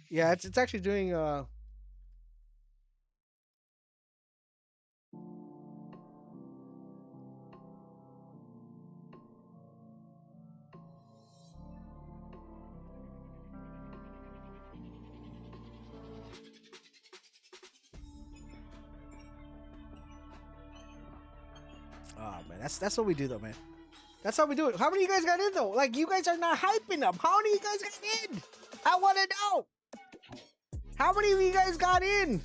Yeah, it's actually doing oh man, that's what we do though, man. That's how we do it. How many of you guys got in though? Like you guys are not hyping them. How many of you guys got in? I want to know. How many of you guys got in?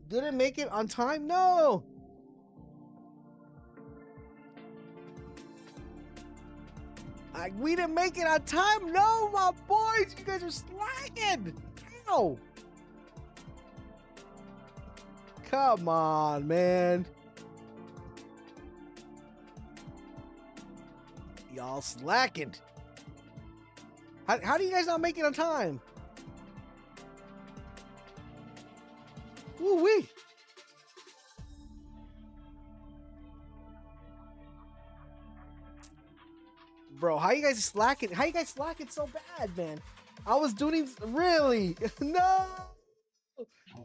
Didn't make it on time? No. We didn't make it on time? No, my boys. You guys are slacking. Ow. Come on, man. Y'all slacking. How do you guys not make it on time? Woo-wee. Bro, how you guys slacking? How you guys slacking so bad, man? I was doing really no.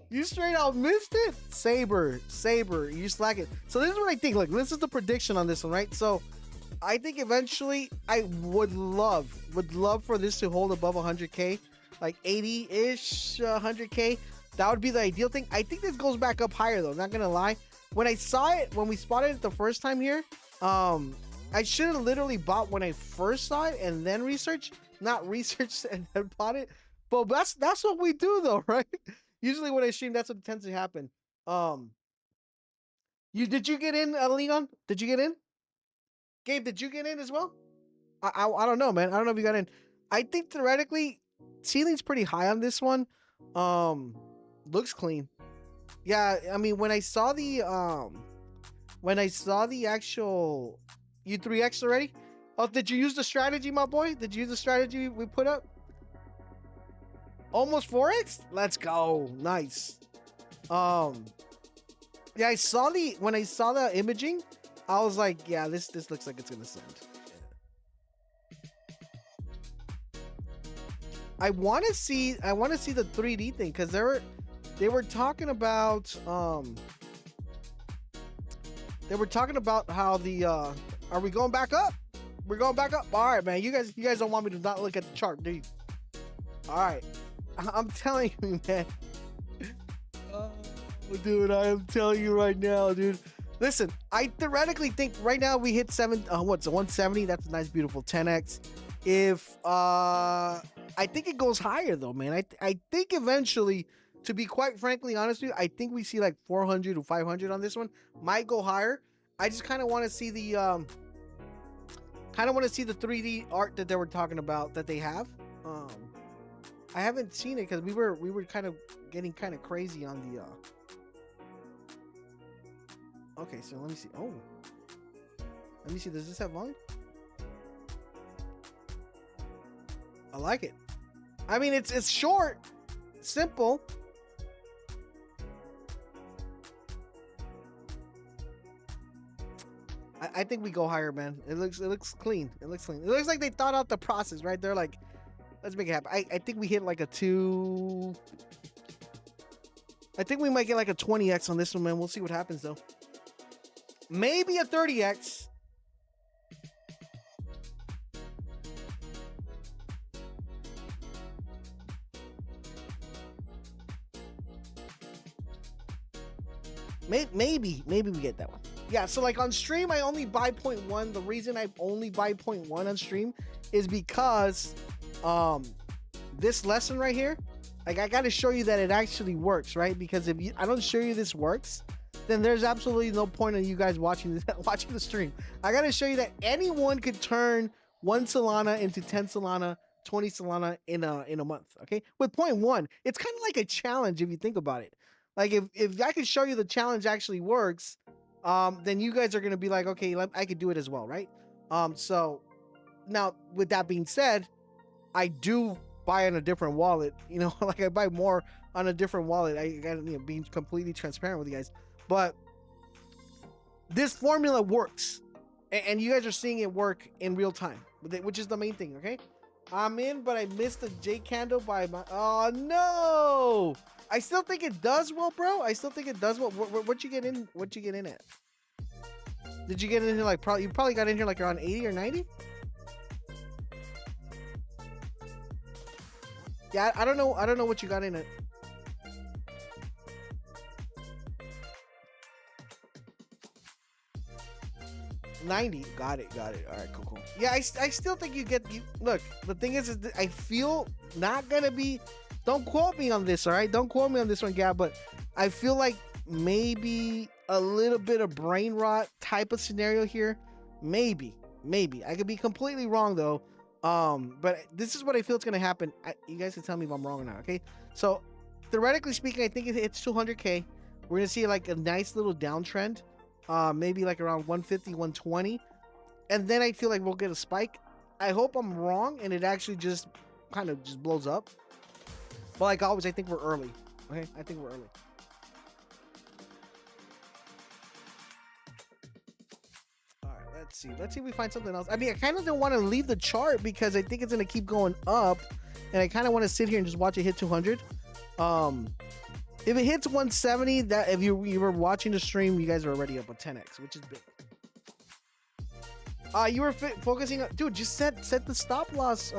You straight out missed it, Saber. You slacking. So this is what I think. Look, this is the prediction on this one, right? So I think eventually I would love for this to hold above 100K, like 80-ish, 100K. That would be the ideal thing. I think this goes back up higher though. Not gonna lie. When I saw it, when we spotted it the first time here, I should have literally bought when I first saw it and then researched, not researched and then bought it. But that's what we do though, right? Usually when I stream, that's what tends to happen. Did you get in, Leon? Did you get in? Gabe, did you get in as well? I don't know, man. I don't know if you got in. I think theoretically, ceiling's pretty high on this one. Looks clean. Yeah, I mean when I saw the actual U3X already. Oh, did you use the strategy, my boy? Did you use the strategy we put up? Almost 4x? Let's go. Nice. Yeah, when I saw the imaging, I was like, yeah, this looks like it's gonna send. Yeah. I want to see the 3D thing because they were talking about how the are we going back up? We're going back up. All right, man. You guys don't want me to not look at the chart, do you? All right. I'm telling you, man. Oh, dude, I am telling you right now, dude. Listen, I theoretically think right now we hit 170. That's a nice, beautiful 10x. If I think it goes higher though, man. I think eventually, to be quite frankly honest with you, I think we see like 400 to 500 on this one. Might go higher. I just kind of want to see the 3D art that they were talking about that they have. I haven't seen it because we were kind of getting kind of crazy on the okay, so let me see. Oh, let me see. Does this have volume? I like it. I mean, it's short, simple. I think we go higher, man. It looks clean. It looks clean. It looks like they thought out the process, right? They're like, let's make it happen. I think we hit like a 2. I think we might get like a 20x on this one, man. We'll see what happens though. Maybe a 30x. Maybe we get that one. Yeah, so like on stream, I only buy 0.1. The reason I only buy 0.1 on stream is because this lesson right here, like I got to show you that it actually works, right? Because if I don't show you this works, then there's absolutely no point in you guys watching the stream. I got to show you that anyone could turn 1 Solana into 10 Solana, 20 Solana in a month, okay? With 0.1, it's kind of like a challenge if you think about it. Like if I could show you the challenge actually works, then you guys are going to be like, okay, I could do it as well, right? So now with that being said, I do buy on a different wallet, you know, like I buy more on a different wallet. I got to be completely transparent with you guys, but this formula works and you guys are seeing it work in real time, which is the main thing. Okay. I'm in, but I missed the J candle by my, oh no. I still think it does well, bro. I still think it does well. What you get in? What you get in at? Did you get in here like you probably got in here like around 80 or 90? Yeah, I don't know. I don't know what you got in it. $90. Got it. All right, cool. Yeah, I still think you look. The thing is I feel not gonna be. Don't quote me on this, all right? Don't quote me on this one, Gab, but I feel like maybe a little bit of brain rot type of scenario here. Maybe I could be completely wrong though. But this is what I feel it's gonna happen. You guys can tell me if I'm wrong or not. Okay, so theoretically speaking, I think it hits 200k. We're gonna see like a nice little downtrend, maybe like around 150, 120, and then I feel like we'll get a spike. I hope I'm wrong and it actually just kind of just blows up. But like always, I think we're early. Okay, I think we're early. All right, let's see if we find something else. I mean, I kind of don't want to leave the chart because I think it's gonna keep going up, and I kind of want to sit here and just watch it hit 200. If it hits 170, that if you were watching the stream, you guys are already up with 10x, which is big. You were focusing on, dude. Just set the stop loss.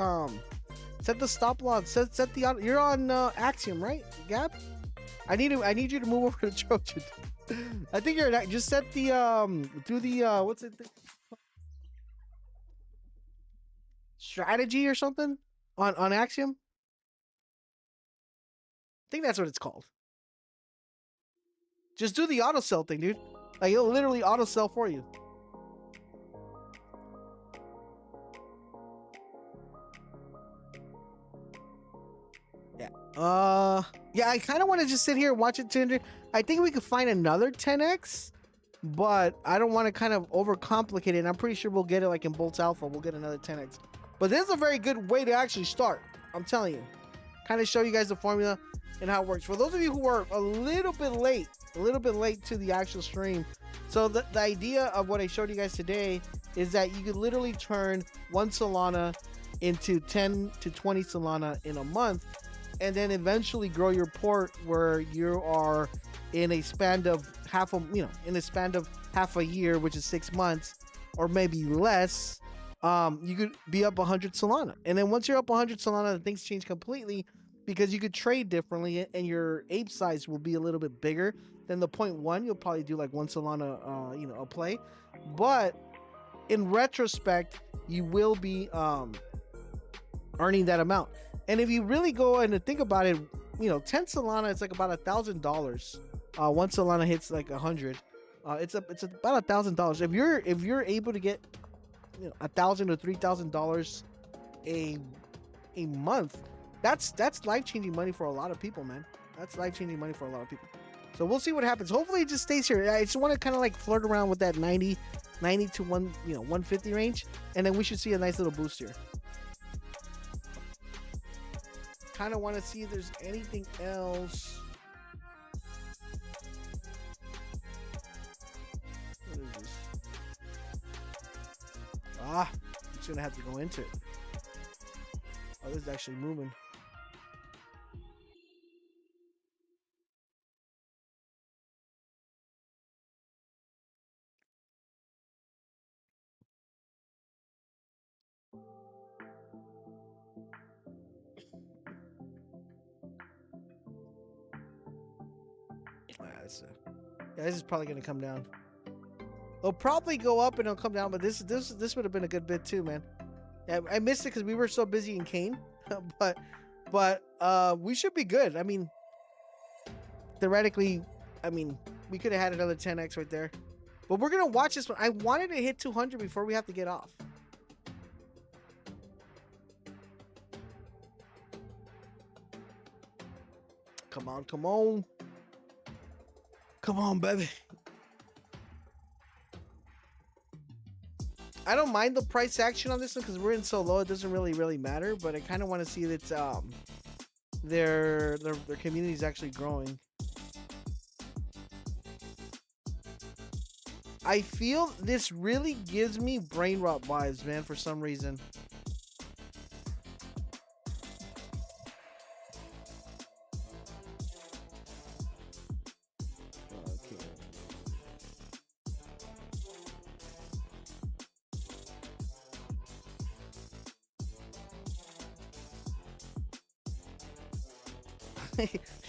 Set the stop loss. Set the. You're on Axiom, right, Gab? I need you to move over to Trojan. I think you're just set the do the what's it? Strategy or something on Axiom. I think that's what it's called. Just do the auto sell thing, dude. Like it'll literally auto sell for you. Yeah, I kind of want to just sit here and watch it 200. I think we could find another 10x, but I don't want to kind of overcomplicate it. And I'm pretty sure we'll get it like in Boltz Alpha. We'll get another 10x. But this is a very good way to actually start. I'm telling you. Kind of show you guys the formula and how it works. For those of you who are a little bit late to the actual stream. So the idea of what I showed you guys today is that you could literally turn 1 Solana into 10 to 20 Solana in a month, and then eventually grow your port where you are in a span of half a year, which is 6 months or maybe less. You could be up 100 Solana, and then once you're up 100 Solana, things change completely because you could trade differently, and your ape size will be a little bit bigger than the 0.1. You'll probably do like 1 Solana, a play, but in retrospect, you will be earning that amount. And if you really go and think about it, 10 Solana, it's like about $1,000. 1 Solana hits like 100. It's about $1,000. If you're able to get $1,000 or $3,000 a month, that's life-changing money for a lot of people, man. That's life-changing money for a lot of people. So we'll see what happens. Hopefully it just stays here. I just want to kind of like flirt around with that 90 to 150 range, and then we should see a nice little boost here. Kind of want to see if there's anything else. What is this? I'm just gonna have to go into it. Oh, this is actually moving. This is probably gonna come down. It'll probably go up and it'll come down, but this would have been a good bit too, man. I missed it because we were so busy in Kane, but we should be good. I mean, theoretically, we could have had another 10x right there, but we're gonna watch this one. I wanted to hit 200 before we have to get off. Come on, come on. Come on, baby. I don't mind the price action on this one because we're in so low, it doesn't really matter. But I kind of want to see that their community is actually growing. I feel this really gives me brain rot vibes, man, for some reason.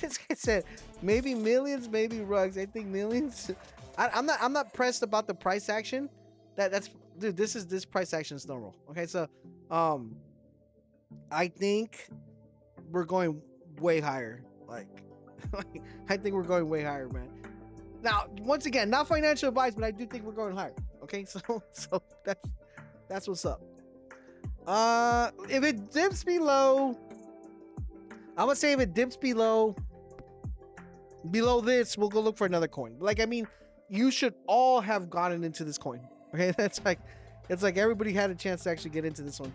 This guy said maybe millions, maybe rugs. I think millions. I'm not pressed about the price action. That's dude. This price action is normal. Okay, so I think we're going way higher. Like I think we're going way higher, man. Now, once again, not financial advice, but I do think we're going higher. Okay, so that's what's up. If it dips below, I'm gonna say if it dips below this, we'll go look for another coin. Like, I mean, you should all have gotten into this coin. Okay, it's like everybody had a chance to actually get into this one.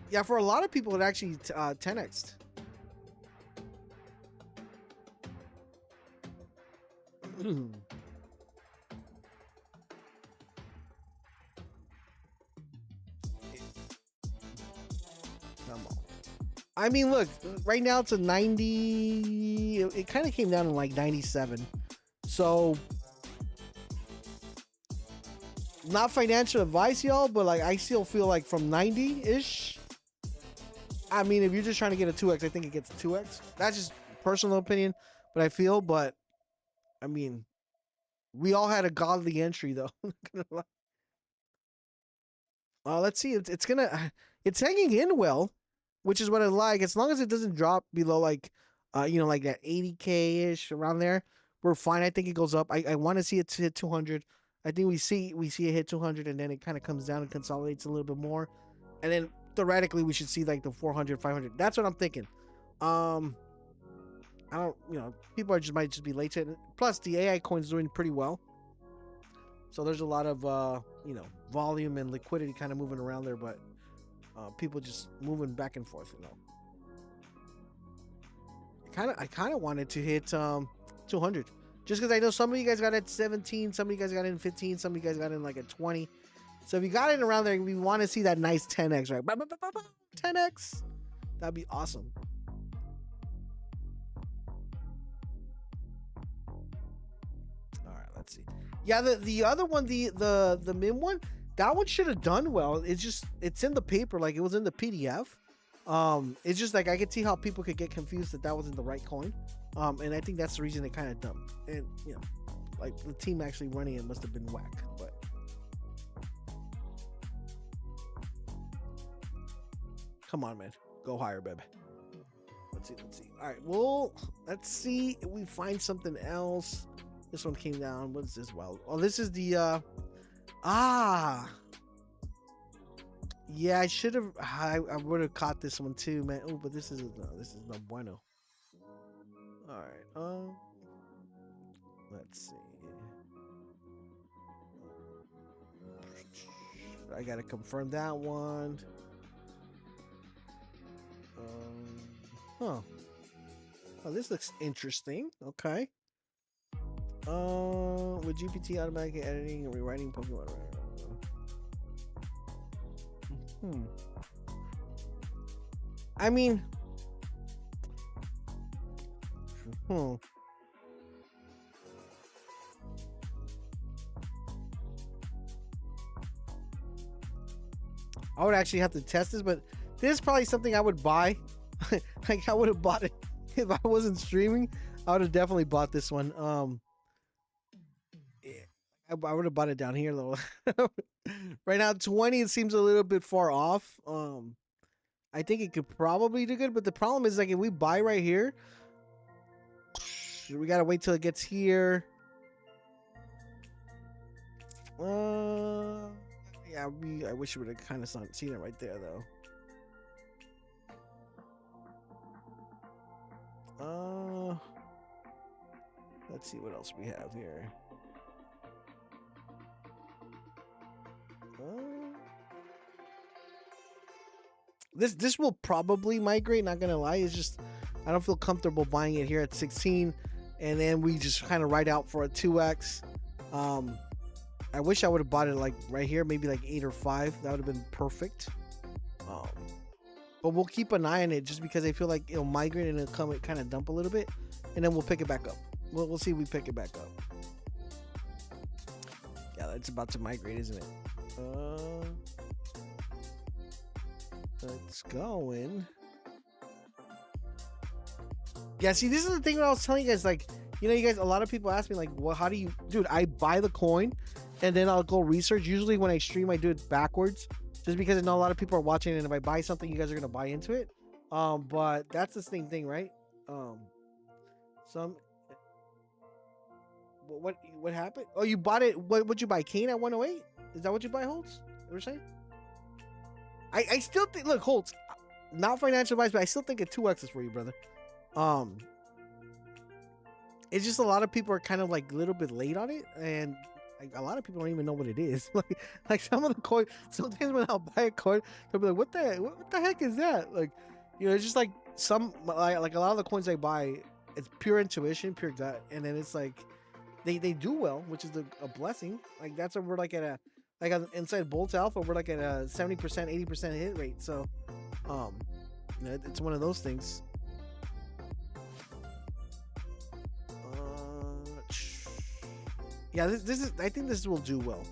Yeah, for a lot of people, it actually 10x'd. Come on. I mean, look, right now it's a 90. It kind of came down to like 97. So, not financial advice, y'all, but like I still feel like from 90-ish. I mean, if you're just trying to get a 2x, I think it gets a 2x. That's just personal opinion, but I feel. But I mean, we all had a godly entry though. Let's see. It's hanging in well, which is what I like. As long as it doesn't drop below like, like that 80K ish around there, we're fine. I think it goes up. I want to see it to hit 200. I think we see it hit 200, and then it kind of comes down and consolidates a little bit more, and then theoretically we should see like the 400, 500. That's what I'm thinking. I don't, people might just be late to it. Plus the AI coin's doing pretty well, so there's a lot of volume and liquidity kind of moving around there, but people just moving back and forth. I kind of wanted to hit 200. Just because I know some of you guys got it at 17, some of you guys got it in 15, some of you guys got it in like at 20. So if you got it around there, we want to see that nice 10x, right? 10x. That'd be awesome. All right, let's see. Yeah, the other one, the MIM one, that one should have done well. It's in the paper, like it was in the PDF. It's just like I could see how people could get confused that wasn't the right coin. And I think that's the reason it kind of dumped. And like the team actually running it must have been whack. But come on, man, go higher, baby. Let's see. All right, well, let's see if we find something else. This one came down. What is this? Well, this is the yeah, I should have. I would have caught this one too, man. Oh, but this is no bueno. All right. Let's see. I gotta confirm that one. Oh, this looks interesting. Okay. With GPT automatic editing and rewriting Pokemon. I mean, I would actually have to test this, but this is probably something I would buy. Like I would have bought it if I wasn't streaming. I would have definitely bought this one. I would have bought it down here though. Right now, 20, it seems a little bit far off. I think it could probably do good, but the problem is like if we buy right here, we gotta wait till it gets here. Yeah, I wish we would have kind of seen it right there though. Let's see what else we have here. This will probably migrate, not gonna lie. It's just I don't feel comfortable buying it here at 16, and then we just kind of ride out for a 2x. I wish I would have bought it like right here, maybe like 8 or 5. That would have been perfect. But we'll keep an eye on it just because I feel like it'll migrate and it'll come and kind of dump a little bit, and then we'll pick it back up. We'll see if we pick it back up. Yeah, it's about to migrate, isn't it? It's going. Yeah, see, this is the thing that I was telling you guys. Like, you guys, a lot of people ask me, like, well, how do you, dude? I buy the coin and then I'll go research. Usually when I stream, I do it backwards just because I know a lot of people are watching, and if I buy something, you guys are gonna buy into it. But that's the same thing, right? Um, some what happened? Oh, you bought it. What you buy? Kane at 108? Is that what you buy, Holtz? What you're saying? I still think. Look, Holtz, not financial advice, but I still think a 2x is for you, brother. Um, it's just a lot of people are kind of like a little bit late on it, and like, a lot of people don't even know what it is. like some of the coin. Sometimes when I'll buy a coin, they'll be like, what the heck is that?" Like, it's just like some like a lot of the coins I buy, it's pure intuition, pure gut, and then it's like they do well, which is a blessing. Like that's what we're like at a inside Boltz Alpha, we're like at a 70%, 80% hit rate. So, um, it's one of those things. Yeah, this is. I think this will do well.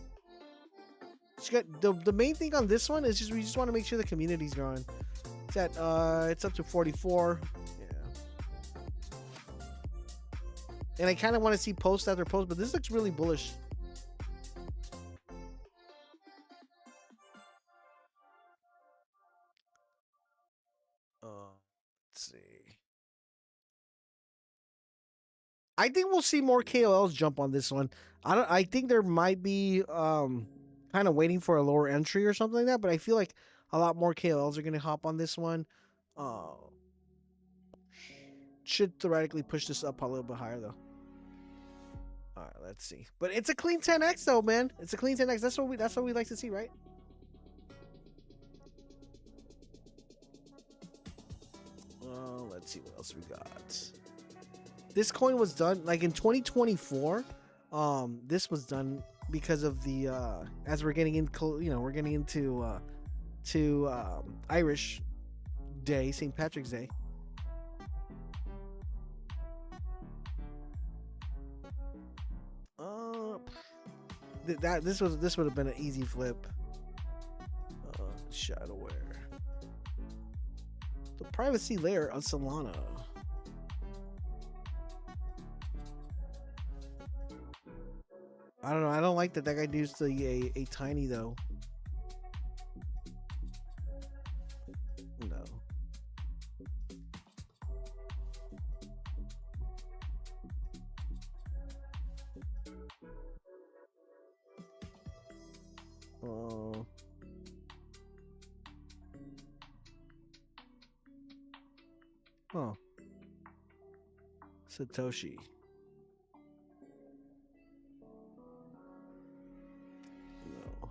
The main thing on this one is just we just want to make sure the community's growing. It's at it's up to 44. Yeah. And I kind of want to see post after post, but this looks really bullish. Let's see. I think we'll see more KOLs jump on this one. I think there might be kind of waiting for a lower entry or something like that, but I feel like a lot more KOLs are gonna hop on this one. Should theoretically push this up a little bit higher though. All right, let's see. But it's a clean 10x though, man. It's a clean 10x. That's what we like to see, right? Let's see what else we got. This coin was done like in 2024. This was done because of the as we're getting in, we're getting into Irish Day, St. Patrick's Day. This would have been an easy flip. Shadowware. The privacy layer on Solana. I don't know. I don't like that guy used a tiny though. No. Oh. Huh. Satoshi. No.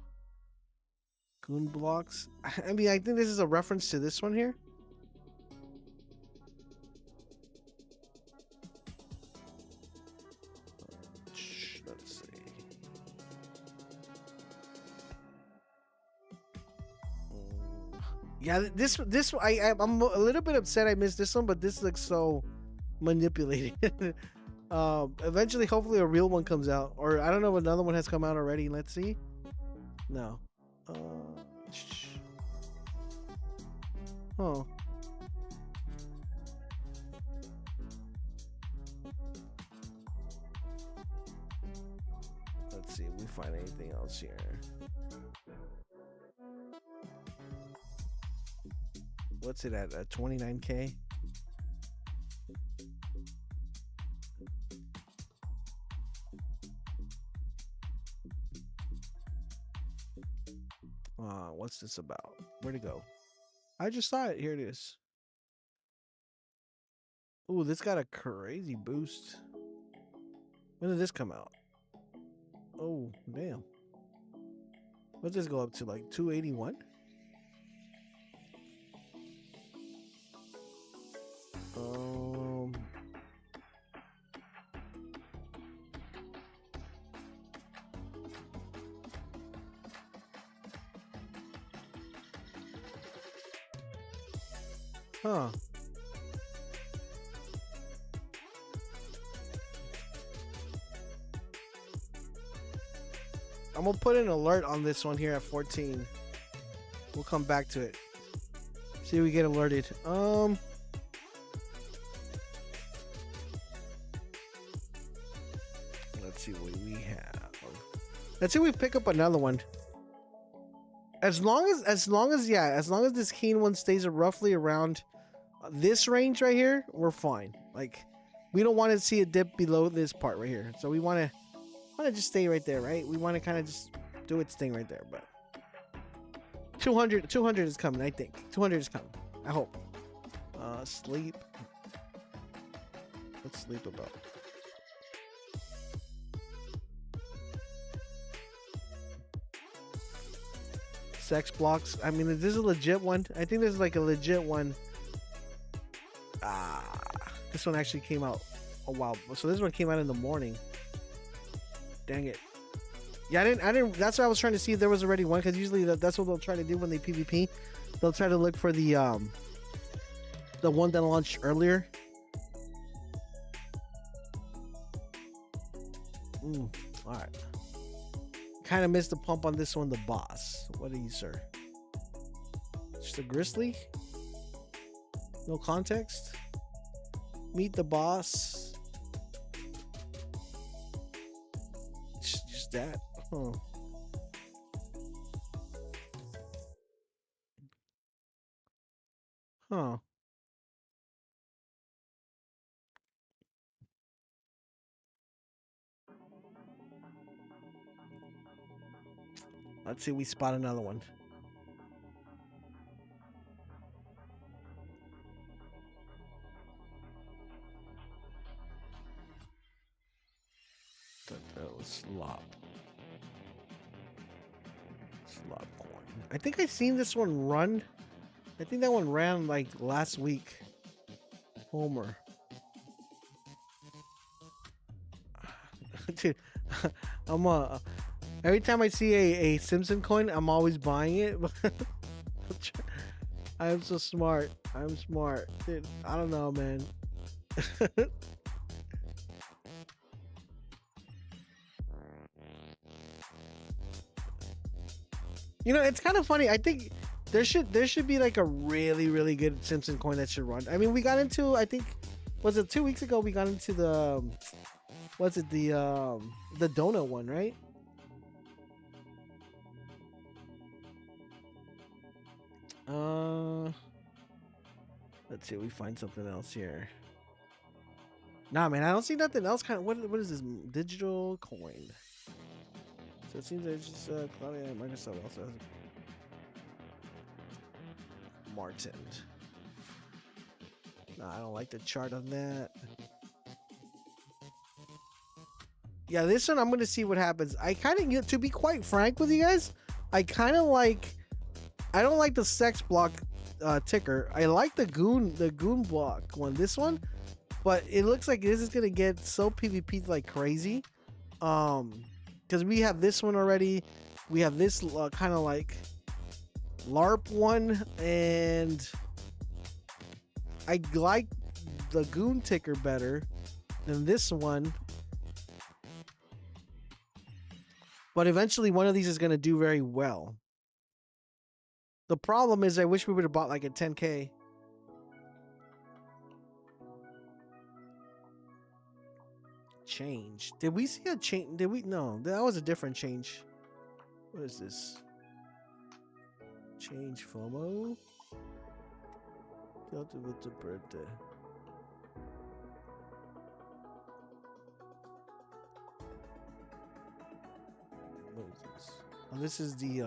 Goon blocks. I mean, I think this is a reference to this one here. Let's see. Yeah, this I'm a little bit upset I missed this one, but this looks so manipulated. Eventually, hopefully, a real one comes out, or I don't know if another one has come out already. Let's see. No. Oh. Let's see if we find anything else here. What's it at? 29K? What's this about? Where'd it go? I just saw it. Here it is. Ooh, this got a crazy boost. When did this come out? Oh, damn. What's this go up to? Like 281? Huh. I'm gonna put an alert on this one here at 14. We'll come back to it. See if we get alerted. Let's see what we have. Let's see if we pick up another one. As long as this keen one stays roughly around this range right here, we're fine. Like, we don't want to see a dip below this part right here. So we want to just stay right there, right? We want to kind of just do its thing right there. But 200 is coming, I think. 200 is coming. I hope. Sleep. What's sleep about? Sex blocks. I mean, is this a legit one? I think this is like a legit one. This one actually came out a while. So this one came out in the morning. Dang it. Yeah, I didn't. That's why I was trying to see if there was already one, because usually that's what they'll try to do when they PvP. They'll try to look for the one that launched earlier. All right. Kind of missed the pump on this one. The boss. What are you, sir? Just a grizzly? No context? Meet the boss. Just that. Huh. Huh. Let's see if we spot another one. That was slop. Slop coin. I think I seen this one run. I think that one ran like last week. Homer. Dude, every time I see a Simpson coin, I'm always buying it. I am so smart. I'm smart. Dude, I don't know, man. You know, it's kind of funny. I think there should be like a really good Simpson coin that should run. I mean, we got into, I think, was it 2 weeks ago? We got into the the donut one, right? Let's see if we find something else here. Nah, man, I don't see nothing else. Kind of what is this digital coin? So it seems like it's just Claudia and Microsoft also has Martin. Nah, I don't like the chart on that. Yeah, this one I'm gonna see what happens. I kind of, to be quite frank with you guys, I kind of like. I don't like the sex block ticker. I like the goon block one. This one, but it looks like this is gonna get so PvP like crazy. Because we have this one already. We have this kind of like LARP one, and I like the goon ticker better than this one. But eventually one of these is going to do very well. The problem is I wish we would have bought like a 10K. Change. Did we see a change? Did we? No, that was a different change. What is this? Change FOMO? Tilted with the birthday. What is this? Oh, this is the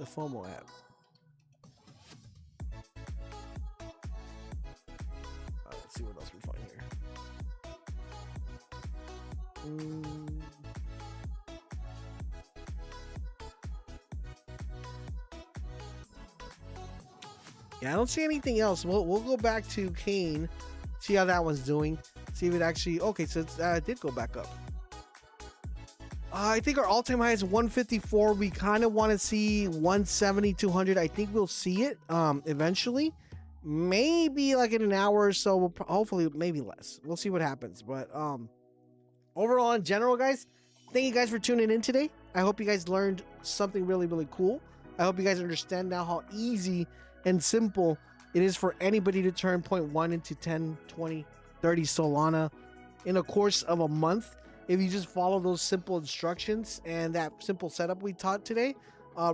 FOMO app. Let's see what else we find here. Yeah, I don't see anything else. We'll go back to Kane, see how that one's doing. See if it actually. Okay, so it did go back up. I think our all-time high is 154. We kind of want to see 170, 200. I think we'll see it eventually. Maybe like in an hour or so. We'll hopefully maybe less. We'll see what happens. But overall, in general, guys, thank you guys for tuning in today. I hope you guys learned something really cool. I hope you guys understand now how easy and simple it is for anybody to turn 0.1 into 10, 20, 30 Solana in a course of a month. If you just follow those simple instructions and that simple setup we taught today.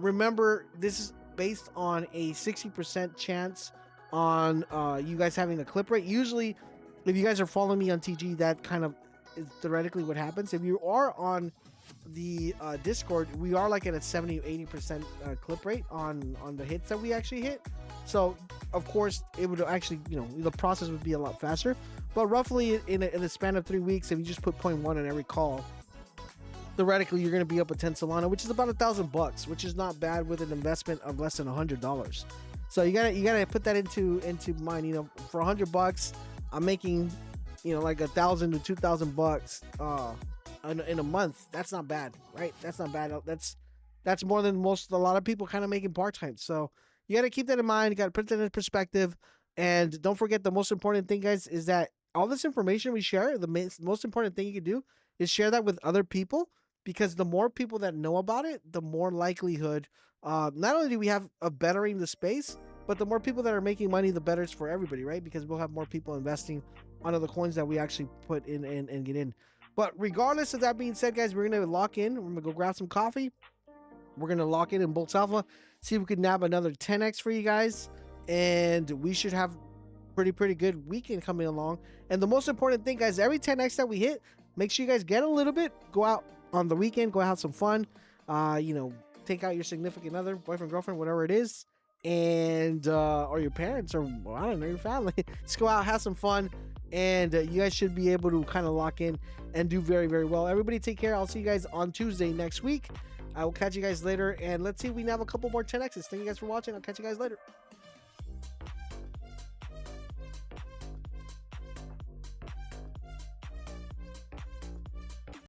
Remember, this is based on a 60% chance on you guys having a clip rate. Usually, if you guys are following me on TG, that kind of is theoretically what happens. If you are on the Discord, we are like at a 70-80% clip rate on the hits that we actually hit. So of course it would actually, you know, the process would be a lot faster. But roughly in a span of 3 weeks, if you just put 0.1 on every call, theoretically you're going to be up at 10 Solana, which is about $1,000, which is not bad with an investment of less than $100. So you gotta put that into mind. You know, for $100, I'm making, you know, like $1,000 to $2,000 in a month. That's not bad, right? That's not bad. That's more than a lot of people kind of making part-time. So you got to keep that in mind. You got to put that in perspective. And don't forget, the most important thing, guys, is that all this information we share, the most important thing you can do is share that with other people, because the more people that know about it, the more likelihood, not only do we have of bettering the space, but the more people that are making money, the better it's for everybody, right? Because we'll have more people investing on other coins that we actually put in and get in. But regardless of that being said, guys, we're going to lock in. We're going to go grab some coffee. We're going to lock in Boltz Alpha, see if we can nab another 10x for you guys. And we should have pretty good weekend coming along. And the most important thing, guys, every 10x that we hit, make sure you guys get a little bit. Go out on the weekend. Go have some fun. You know, take out your significant other, boyfriend, girlfriend, whatever it is. And or your parents, or well, I don't know, your family. Just go out, have some fun. And you guys should be able to kind of lock in and do very well. Everybody take care. I'll see you guys on Tuesday next week. I will catch you guys later, and let's see if we can have a couple more 10x's. Thank you guys for watching. I'll catch you guys later.